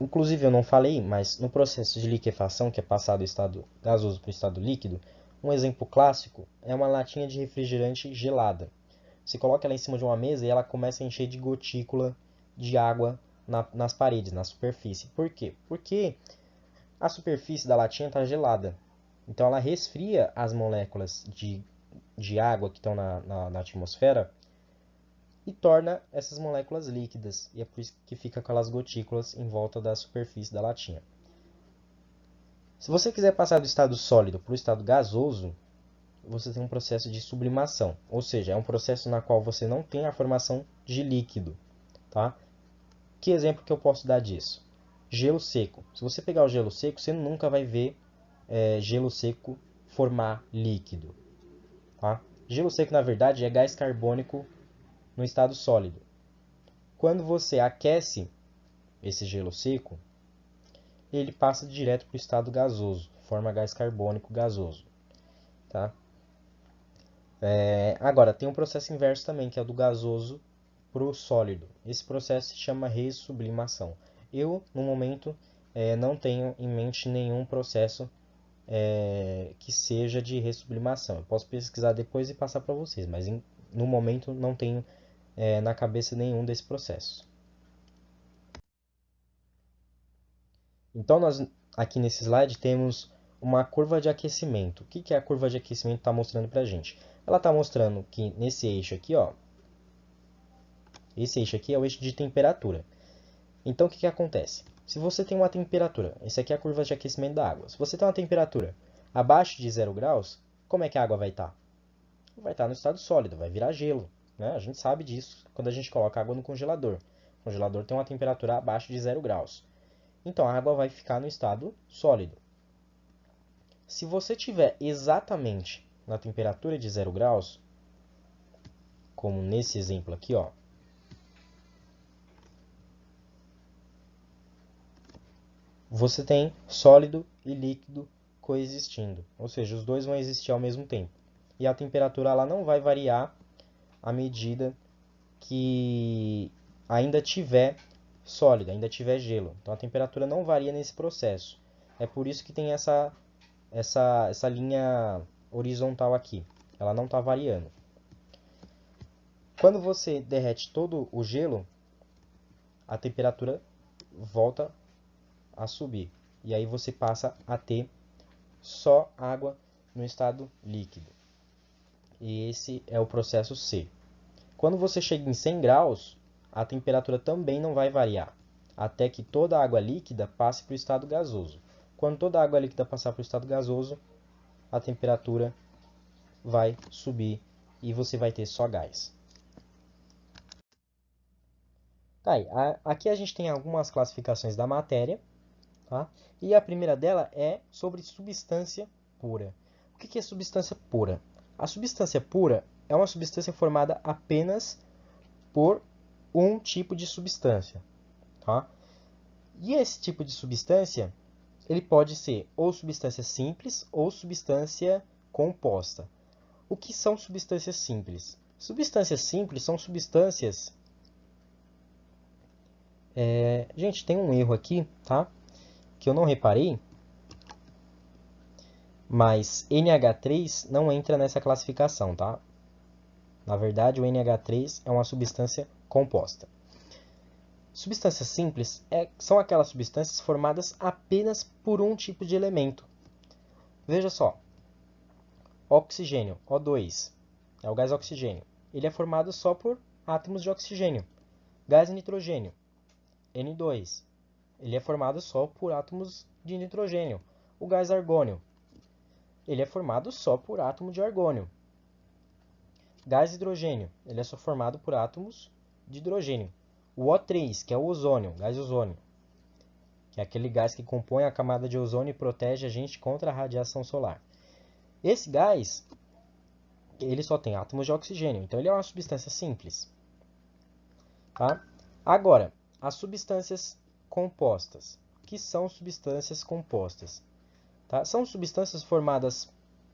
Inclusive, eu não falei, mas no processo de liquefação, que é passar do estado gasoso para o estado líquido, um exemplo clássico é uma latinha de refrigerante gelada. Você coloca ela em cima de uma mesa e ela começa a encher de gotícula de água nas paredes, na superfície. Por quê? Porque a superfície da latinha está gelada. Então ela resfria as moléculas de água que estão na atmosfera e torna essas moléculas líquidas. E é por isso que fica aquelas gotículas em volta da superfície da latinha. Se você quiser passar do estado sólido para o estado gasoso, você tem um processo de sublimação. Ou seja, é um processo na qual você não tem a formação de líquido. Tá? Que exemplo que eu posso dar disso? Gelo seco. Se você pegar o gelo seco, você nunca vai ver gelo seco formar líquido. Tá? Gelo seco, na verdade, é gás carbônico no estado sólido. Quando você aquece esse gelo seco, ele passa direto para o estado gasoso, forma gás carbônico gasoso. Tá? Agora, tem um processo inverso também, que é o do gasoso para o sólido. Esse processo se chama ressublimação. Eu, no momento, não tenho em mente nenhum processo que seja de ressublimação. Eu posso pesquisar depois e passar para vocês, mas no momento não tenho na cabeça nenhum desse processo. Então, nós aqui nesse slide temos uma curva de aquecimento. O que a curva de aquecimento está mostrando para a gente? Ela está mostrando que nesse eixo aqui, ó, esse eixo aqui é o eixo de temperatura. Então, o que acontece? Se você tem uma temperatura, essa aqui é a curva de aquecimento da água. Se você tem uma temperatura abaixo de 0 graus, como é que a água vai estar? Vai estar no estado sólido, vai virar gelo. Né? A gente sabe disso quando a gente coloca água no congelador. O congelador tem uma temperatura abaixo de 0 graus. Então, a água vai ficar no estado sólido. Se você tiver exatamente na temperatura de 0 graus, como nesse exemplo aqui, ó, você tem sólido e líquido coexistindo. Ou seja, os dois vão existir ao mesmo tempo. E a temperatura ela não vai variar à medida que ainda tiver sólido, ainda tiver gelo. Então a temperatura não varia nesse processo. É por isso que tem essa linha horizontal aqui. Ela não está variando. Quando você derrete todo o gelo, a temperatura volta a subir. E aí você passa a ter só água no estado líquido. E esse é o processo C. Quando você chega em 100 graus, a temperatura também não vai variar, até que toda a água líquida passe para o estado gasoso. Quando toda a água líquida passar para o estado gasoso, a temperatura vai subir e você vai ter só gás. Tá aí, aqui a gente tem algumas classificações da matéria. Tá? E a primeira dela é sobre substância pura. O que é substância pura? A substância pura é uma substância formada apenas por um tipo de substância. Tá? E esse tipo de substância ele pode ser ou substância simples ou substância composta. O que são substâncias simples? Substâncias simples são substâncias... Gente, tem um erro aqui, tá? Que eu não reparei, mas NH3 não entra nessa classificação, tá? Na verdade, o NH3 é uma substância composta. Substâncias simples são aquelas substâncias formadas apenas por um tipo de elemento. Veja só, oxigênio, O2, é o gás oxigênio. Ele é formado só por átomos de oxigênio. Gás nitrogênio, N2, ele é formado só por átomos de nitrogênio. O gás argônio, ele é formado só por átomo de argônio. Gás hidrogênio, ele é só formado por átomos de hidrogênio. O O3, que é o ozônio, gás ozônio, que é aquele gás que compõe a camada de ozônio e protege a gente contra a radiação solar. Esse gás, ele só tem átomos de oxigênio, então ele é uma substância simples. Tá? Agora, as substâncias compostas. O que são substâncias compostas? Tá? São substâncias formadas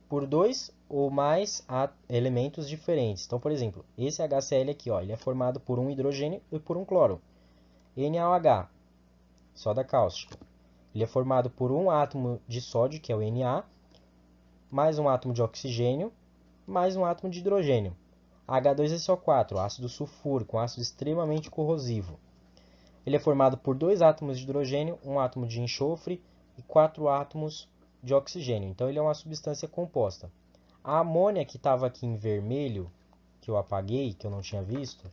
por dois ou mais elementos diferentes. Então, por exemplo, esse HCl aqui, ó, ele é formado por um hidrogênio e por um cloro. NaOH, soda cáustica. Ele é formado por um átomo de sódio, que é o Na, mais um átomo de oxigênio, mais um átomo de hidrogênio. H2SO4, ácido sulfúrico, um ácido extremamente corrosivo. Ele é formado por dois átomos de hidrogênio, um átomo de enxofre e 4 átomos de oxigênio. Então, ele é uma substância composta. A amônia que estava aqui em vermelho, que eu apaguei, que eu não tinha visto,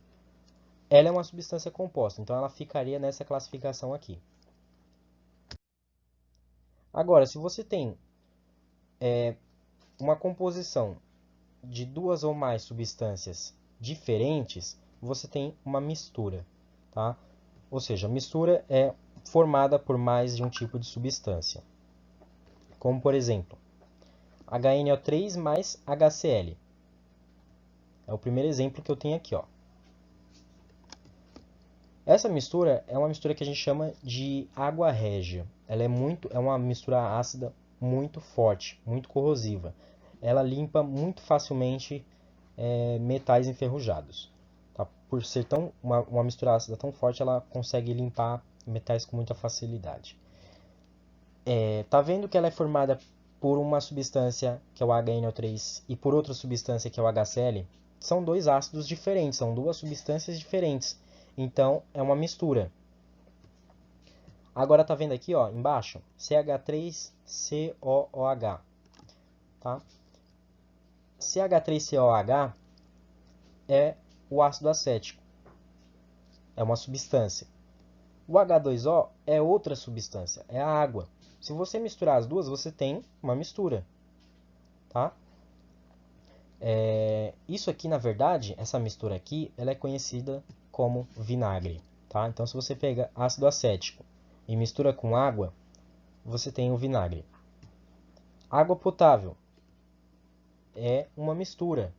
ela é uma substância composta. Então, ela ficaria nessa classificação aqui. Agora, se você tem uma composição de duas ou mais substâncias diferentes, você tem uma mistura. Tá? Ou seja, a mistura é formada por mais de um tipo de substância. Como, por exemplo, HNO3 mais HCl. É o primeiro exemplo que eu tenho aqui. Ó. Essa mistura é uma mistura que a gente chama de água régia. Ela é uma mistura ácida muito forte, muito corrosiva. Ela limpa muito facilmente metais enferrujados. Tá? Por ser uma mistura ácida tão forte, ela consegue limpar metais com muita facilidade. Tá vendo que ela é formada por uma substância, que é o HNO3, e por outra substância, que é o HCl? São dois ácidos diferentes, são duas substâncias diferentes. Então, é uma mistura. Agora, tá vendo aqui, ó, embaixo? CH3COOH. Tá? CH3COOH é o ácido acético. É uma substância. O H2O é outra substância, é a água. Se você misturar as duas, você tem uma mistura. Tá? Isso aqui, na verdade, essa mistura aqui, ela é conhecida como vinagre. Tá? Então, se você pega ácido acético e mistura com água, você tem o vinagre. Água potável é uma mistura.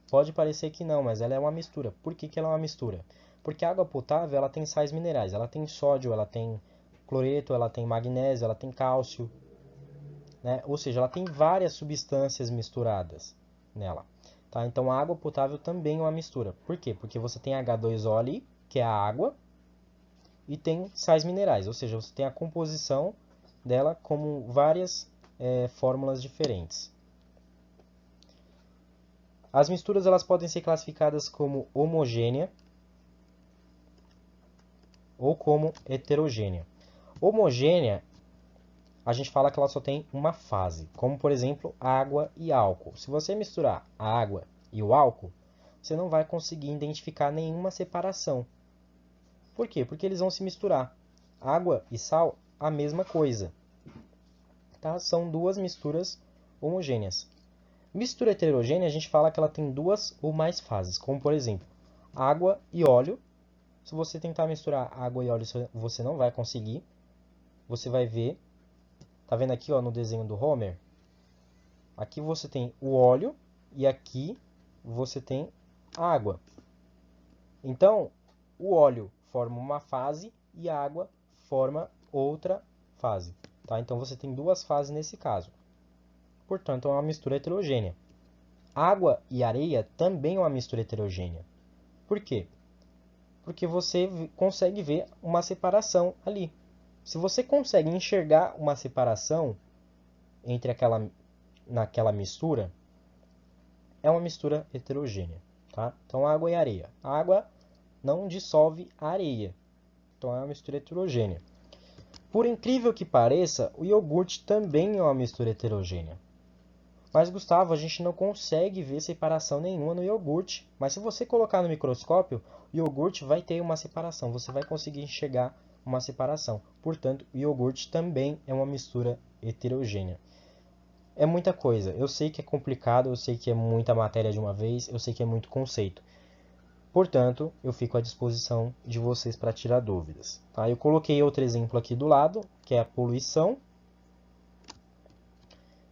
Pode parecer que não, mas ela é uma mistura. Por que ela é uma mistura? Porque a água potável ela tem sais minerais. Ela tem sódio, ela tem cloreto, ela tem magnésio, ela tem cálcio. Né? Ou seja, ela tem várias substâncias misturadas nela. Tá? Então, a água potável também é uma mistura. Por quê? Porque você tem H2O ali, que é a água, e tem sais minerais. Ou seja, você tem a composição dela como várias fórmulas diferentes. As misturas elas podem ser classificadas como homogênea ou como heterogênea. Homogênea, a gente fala que ela só tem uma fase, como por exemplo água e álcool. Se você misturar a água e o álcool, você não vai conseguir identificar nenhuma separação. Por quê? Porque eles vão se misturar. Água e sal, a mesma coisa. Tá? São duas misturas homogêneas. Mistura heterogênea, a gente fala que ela tem duas ou mais fases, como por exemplo, água e óleo. Se você tentar misturar água e óleo, você não vai conseguir. Você vai ver, tá vendo aqui ó, no desenho do Homer? Aqui você tem o óleo e aqui você tem a água. Então, o óleo forma uma fase e a água forma outra fase. Tá? Então você tem duas fases nesse caso. Portanto, é uma mistura heterogênea. Água e areia também é uma mistura heterogênea. Por quê? Porque você consegue ver uma separação ali. Se você consegue enxergar uma separação naquela mistura, é uma mistura heterogênea. Tá? Então, água e areia. A água não dissolve a areia. Então, é uma mistura heterogênea. Por incrível que pareça, o iogurte também é uma mistura heterogênea. Mas, Gustavo, a gente não consegue ver separação nenhuma no iogurte. Mas se você colocar no microscópio, o iogurte vai ter uma separação. Você vai conseguir enxergar uma separação. Portanto, o iogurte também é uma mistura heterogênea. É muita coisa. Eu sei que é complicado, eu sei que é muita matéria de uma vez, eu sei que é muito conceito. Portanto, eu fico à disposição de vocês para tirar dúvidas. Tá? Eu coloquei outro exemplo aqui do lado, que é a poluição.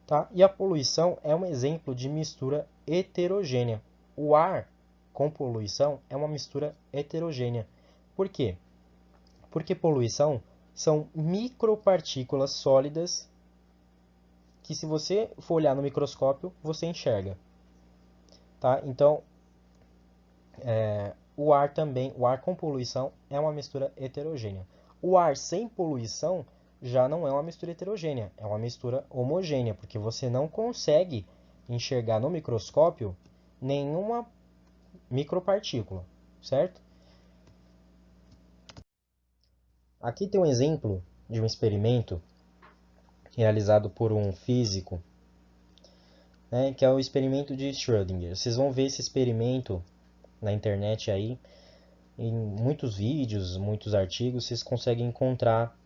Tá? E a poluição é um exemplo de mistura heterogênea. O ar com poluição é uma mistura heterogênea. Por quê? Porque poluição são micropartículas sólidas que, se você for olhar no microscópio, você enxerga. Tá? Então, o ar com poluição é uma mistura heterogênea. O ar sem poluição já não é uma mistura heterogênea, é uma mistura homogênea, porque você não consegue enxergar no microscópio nenhuma micropartícula, certo? Aqui tem um exemplo de um experimento realizado por um físico, né, que é o experimento de Schrödinger. Vocês vão ver esse experimento na internet aí, em muitos vídeos, muitos artigos, vocês conseguem encontrar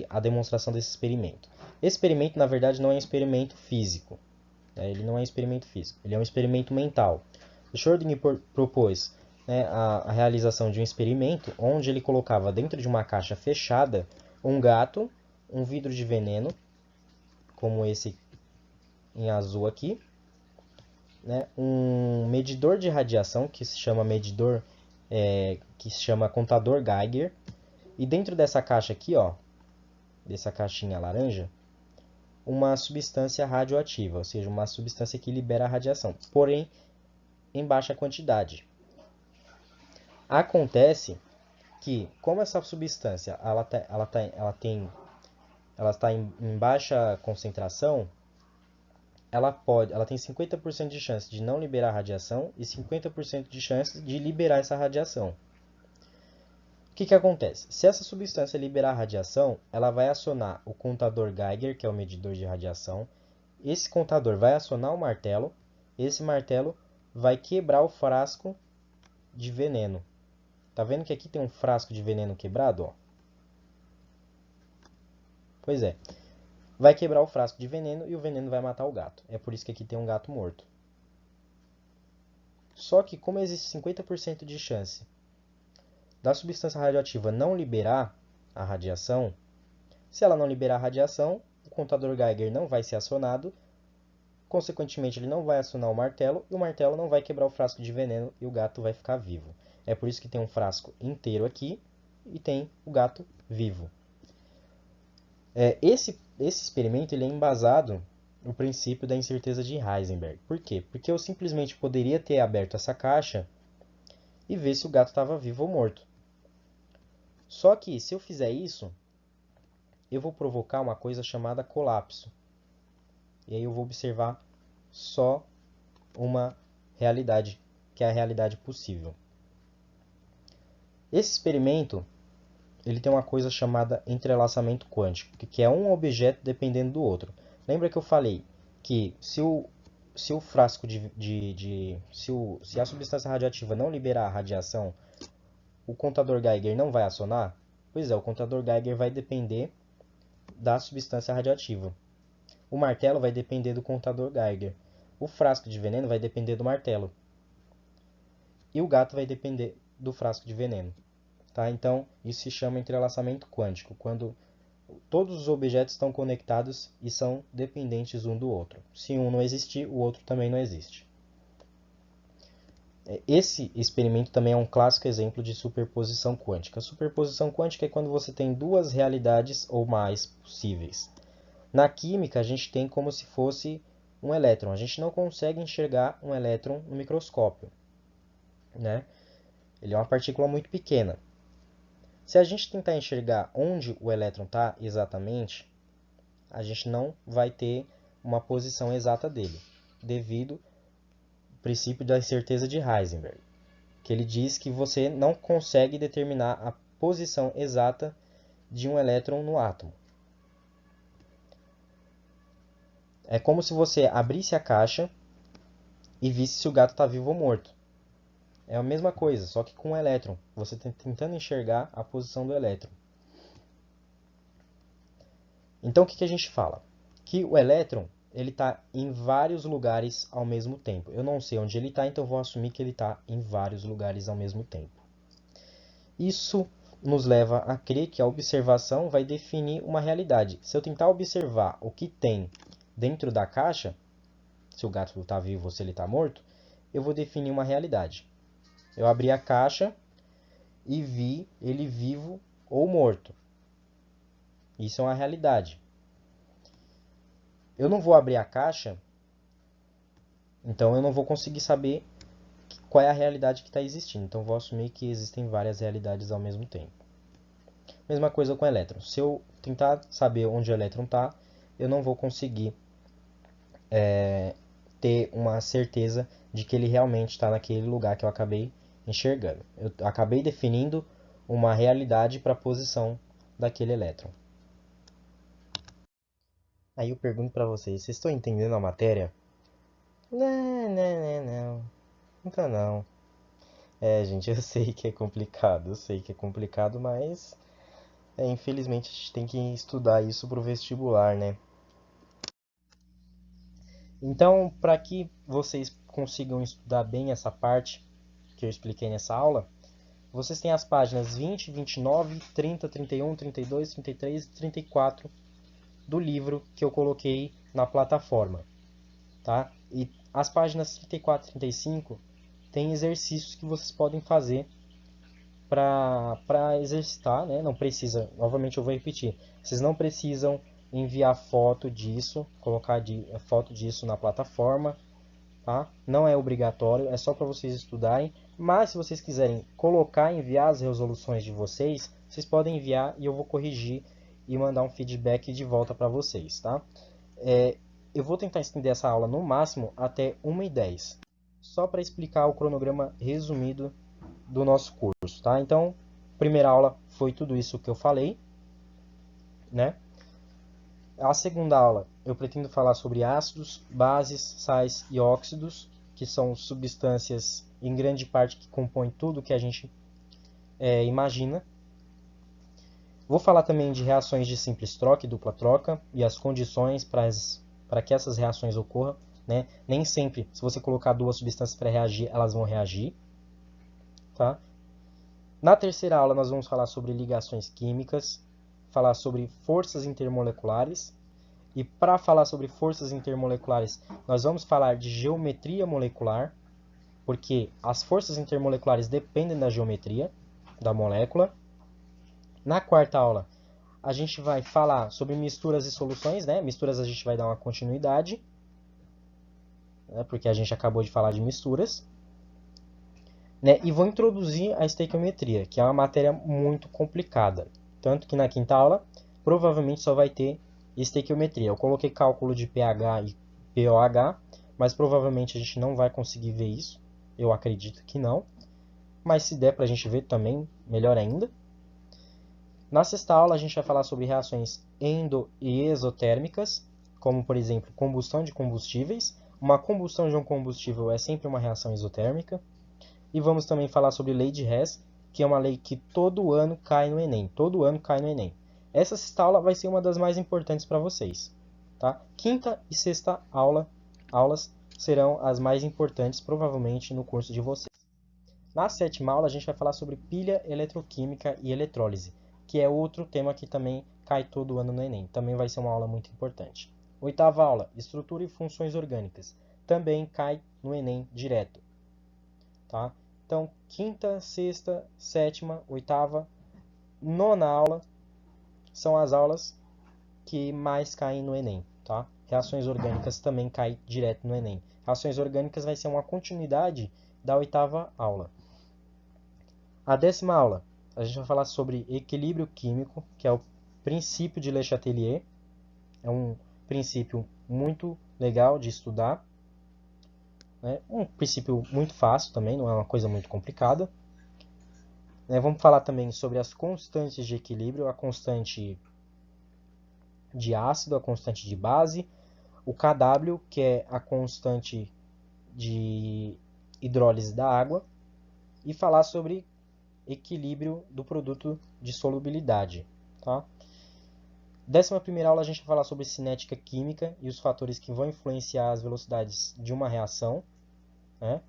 a demonstração desse experimento. Esse experimento, na verdade, não é um experimento físico. Né? Ele não é um experimento físico, ele é um experimento mental. O Schrödinger propôs, né, a realização de um experimento onde ele colocava dentro de uma caixa fechada um gato, um vidro de veneno, como esse em azul aqui, né, um medidor de radiação que se chama contador Geiger, e dentro dessa caixa aqui, ó, dessa caixinha laranja, uma substância radioativa, ou seja, uma substância que libera a radiação, porém em baixa quantidade. Acontece que, como essa substância ela está em baixa concentração, ela tem 50% de chance de não liberar radiação e 50% de chance de liberar essa radiação. O que acontece? Se essa substância liberar radiação, ela vai acionar o contador Geiger, que é o medidor de radiação. Esse contador vai acionar o martelo. Esse martelo vai quebrar o frasco de veneno. Tá vendo que aqui tem um frasco de veneno quebrado? Ó? Pois é. Vai quebrar o frasco de veneno e o veneno vai matar o gato. É por isso que aqui tem um gato morto. Só que, como existe 50% de chance da substância radioativa não liberar a radiação, se ela não liberar a radiação, o contador Geiger não vai ser acionado, consequentemente ele não vai acionar o martelo, e o martelo não vai quebrar o frasco de veneno e o gato vai ficar vivo. É por isso que tem um frasco inteiro aqui e tem o gato vivo. Esse experimento ele é embasado no princípio da incerteza de Heisenberg. Por quê? Porque eu simplesmente poderia ter aberto essa caixa e ver se o gato estava vivo ou morto. Só que, se eu fizer isso, eu vou provocar uma coisa chamada colapso. E aí eu vou observar só uma realidade, que é a realidade possível. Esse experimento ele tem uma coisa chamada entrelaçamento quântico, que é um objeto dependendo do outro. Lembra que eu falei que se o frasco se a substância radioativa não liberar a radiação, o contador Geiger não vai acionar? Pois é, o contador Geiger vai depender da substância radioativa. O martelo vai depender do contador Geiger. O frasco de veneno vai depender do martelo. E o gato vai depender do frasco de veneno. Tá? Então, isso se chama entrelaçamento quântico, quando todos os objetos estão conectados e são dependentes um do outro. Se um não existir, o outro também não existe. Esse experimento também é um clássico exemplo de superposição quântica. Superposição quântica é quando você tem duas realidades ou mais possíveis. Na química, a gente tem como se fosse um elétron. A gente não consegue enxergar um elétron no microscópio, né? Ele é uma partícula muito pequena. Se a gente tentar enxergar onde o elétron está exatamente, a gente não vai ter uma posição exata dele, devido ao princípio da incerteza de Heisenberg, que ele diz que você não consegue determinar a posição exata de um elétron no átomo. É como se você abrisse a caixa e visse se o gato está vivo ou morto. É a mesma coisa, só que com o elétron. Você está tentando enxergar a posição do elétron. Então, o que a gente fala? Que o elétron ele está em vários lugares ao mesmo tempo. Eu não sei onde ele está, então vou assumir que ele está em vários lugares ao mesmo tempo. Isso nos leva a crer que a observação vai definir uma realidade. Se eu tentar observar o que tem dentro da caixa, se o gato está vivo ou se ele está morto, eu vou definir uma realidade. Eu abri a caixa e vi ele vivo ou morto. Isso é uma realidade. Eu não vou abrir a caixa, então eu não vou conseguir saber qual é a realidade que está existindo. Então eu vou assumir que existem várias realidades ao mesmo tempo. Mesma coisa com o elétron. Se eu tentar saber onde o elétron está, eu não vou conseguir ter uma certeza de que ele realmente está naquele lugar que eu acabei enxergando. Eu acabei definindo uma realidade para a posição daquele elétron. Aí eu pergunto para vocês estão entendendo a matéria? Não. Nunca não. Gente, eu sei que é complicado, mas infelizmente a gente tem que estudar isso pro vestibular, né? Então, para que vocês consigam estudar bem essa parte que eu expliquei nessa aula, vocês têm as páginas 20, 29, 30, 31, 32, 33 e 34 do livro que eu coloquei na plataforma, tá? E as páginas 34 e 35 tem exercícios que vocês podem fazer para exercitar, né? Não precisa, novamente eu vou repetir, vocês não precisam enviar foto disso, colocar foto disso na plataforma, tá? Não é obrigatório, é só para vocês estudarem, mas se vocês quiserem colocar, enviar as resoluções de vocês, vocês podem enviar e eu vou corrigir e mandar um feedback de volta para vocês, tá? Eu vou tentar estender essa aula no máximo até 1h10, só para explicar o cronograma resumido do nosso curso, tá? Então, primeira aula foi tudo isso que eu falei, né? A segunda aula eu pretendo falar sobre ácidos, bases, sais e óxidos, que são substâncias em grande parte que compõem tudo que a gente imagina. Vou falar também de reações de simples troca e dupla troca e as condições para que essas reações ocorram, né? Nem sempre, se você colocar duas substâncias para reagir, elas vão reagir. Tá? Na terceira aula nós vamos falar sobre ligações químicas, falar sobre forças intermoleculares, e para falar sobre forças intermoleculares nós vamos falar de geometria molecular, porque as forças intermoleculares dependem da geometria da molécula. Na quarta aula a gente vai falar sobre misturas e soluções, né? Misturas a gente vai dar uma continuidade, né? Porque a gente acabou de falar de misturas. Né? E vou introduzir a estequiometria, que é uma matéria muito complicada. Tanto que na quinta aula, provavelmente só vai ter estequiometria. Eu coloquei cálculo de pH e pOH, mas provavelmente a gente não vai conseguir ver isso. Eu acredito que não. Mas se der para a gente ver também, melhor ainda. Na sexta aula, a gente vai falar sobre reações endo e exotérmicas, como, por exemplo, combustão de combustíveis. Uma combustão de um combustível é sempre uma reação exotérmica. E vamos também falar sobre lei de Hess, que é uma lei que todo ano cai no Enem. Todo ano cai no Enem. Essa sexta aula vai ser uma das mais importantes para vocês. Tá? Quinta e sexta aulas serão as mais importantes, provavelmente, no curso de vocês. Na sétima aula, a gente vai falar sobre pilha eletroquímica e eletrólise, que é outro tema que também cai todo ano no Enem. Também vai ser uma aula muito importante. Oitava aula, estrutura e funções orgânicas. Também cai no Enem direto. tá? Então, quinta, sexta, sétima, oitava, nona aula são as aulas que mais caem no Enem, tá? Reações orgânicas também cai direto no Enem. Reações orgânicas vai ser uma continuidade da oitava aula. A décima aula, a gente vai falar sobre equilíbrio químico, que é o princípio de Le Chatelier. É um princípio muito legal de estudar. Né? Um princípio muito fácil também, não é uma coisa muito complicada. Vamos falar também sobre as constantes de equilíbrio, a constante de ácido, a constante de base, o Kw, que é a constante de hidrólise da água, e falar sobre equilíbrio do produto de solubilidade. Tá? 11ª aula a gente vai falar sobre cinética química e os fatores que vão influenciar as velocidades de uma reação, né?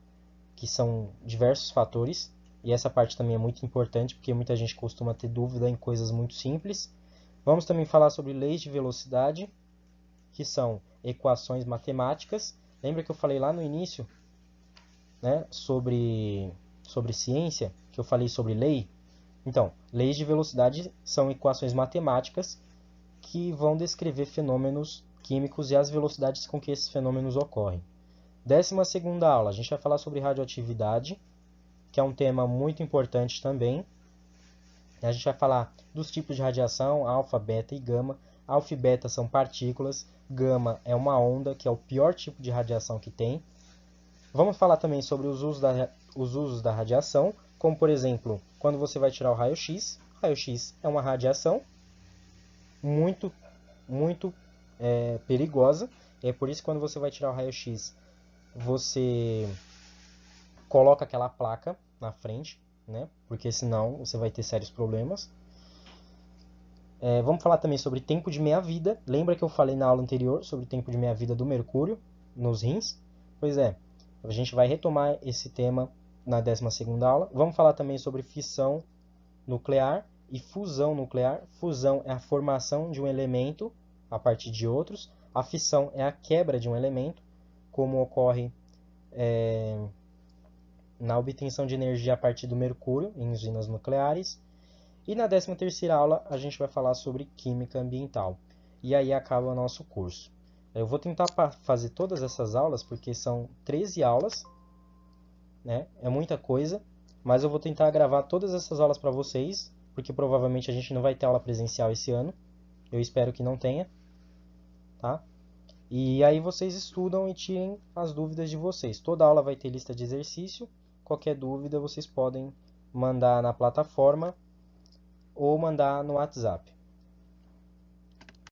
Que são diversos fatores, e essa parte também é muito importante, porque muita gente costuma ter dúvida em coisas muito simples. Vamos também falar sobre leis de velocidade, que são equações matemáticas. Lembra que eu falei lá no início, né, sobre ciência, que eu falei sobre lei? Então, leis de velocidade são equações matemáticas que vão descrever fenômenos químicos e as velocidades com que esses fenômenos ocorrem. 12ª aula, a gente vai falar sobre radioatividade, que é um tema muito importante também. A gente vai falar dos tipos de radiação, alfa, beta e gama. Alfa e beta são partículas, gama é uma onda, que é o pior tipo de radiação que tem. Vamos falar também sobre os usos da radiação, como por exemplo, quando você vai tirar o raio-x. Raio-x é uma radiação muito, muito perigosa. É por isso que quando você vai tirar o raio-x, você coloca aquela placa na frente, né? Porque senão você vai ter sérios problemas. Vamos falar também sobre tempo de meia-vida. Lembra que eu falei na aula anterior sobre o tempo de meia-vida do mercúrio nos rins? Pois é, a gente vai retomar esse tema na 12ª aula. Vamos falar também sobre fissão nuclear e fusão nuclear. Fusão é a formação de um elemento a partir de outros. A fissão é a quebra de um elemento, como ocorre na obtenção de energia a partir do mercúrio em usinas nucleares. E na 13ª aula a gente vai falar sobre química ambiental. E aí acaba o nosso curso. Eu vou tentar fazer todas essas aulas, porque são 13 aulas, né? É muita coisa, mas eu vou tentar gravar todas essas aulas para vocês, porque provavelmente a gente não vai ter aula presencial esse ano. Eu espero que não tenha, tá? E aí vocês estudam e tirem as dúvidas de vocês. Toda aula vai ter lista de exercício. Qualquer dúvida vocês podem mandar na plataforma ou mandar no WhatsApp.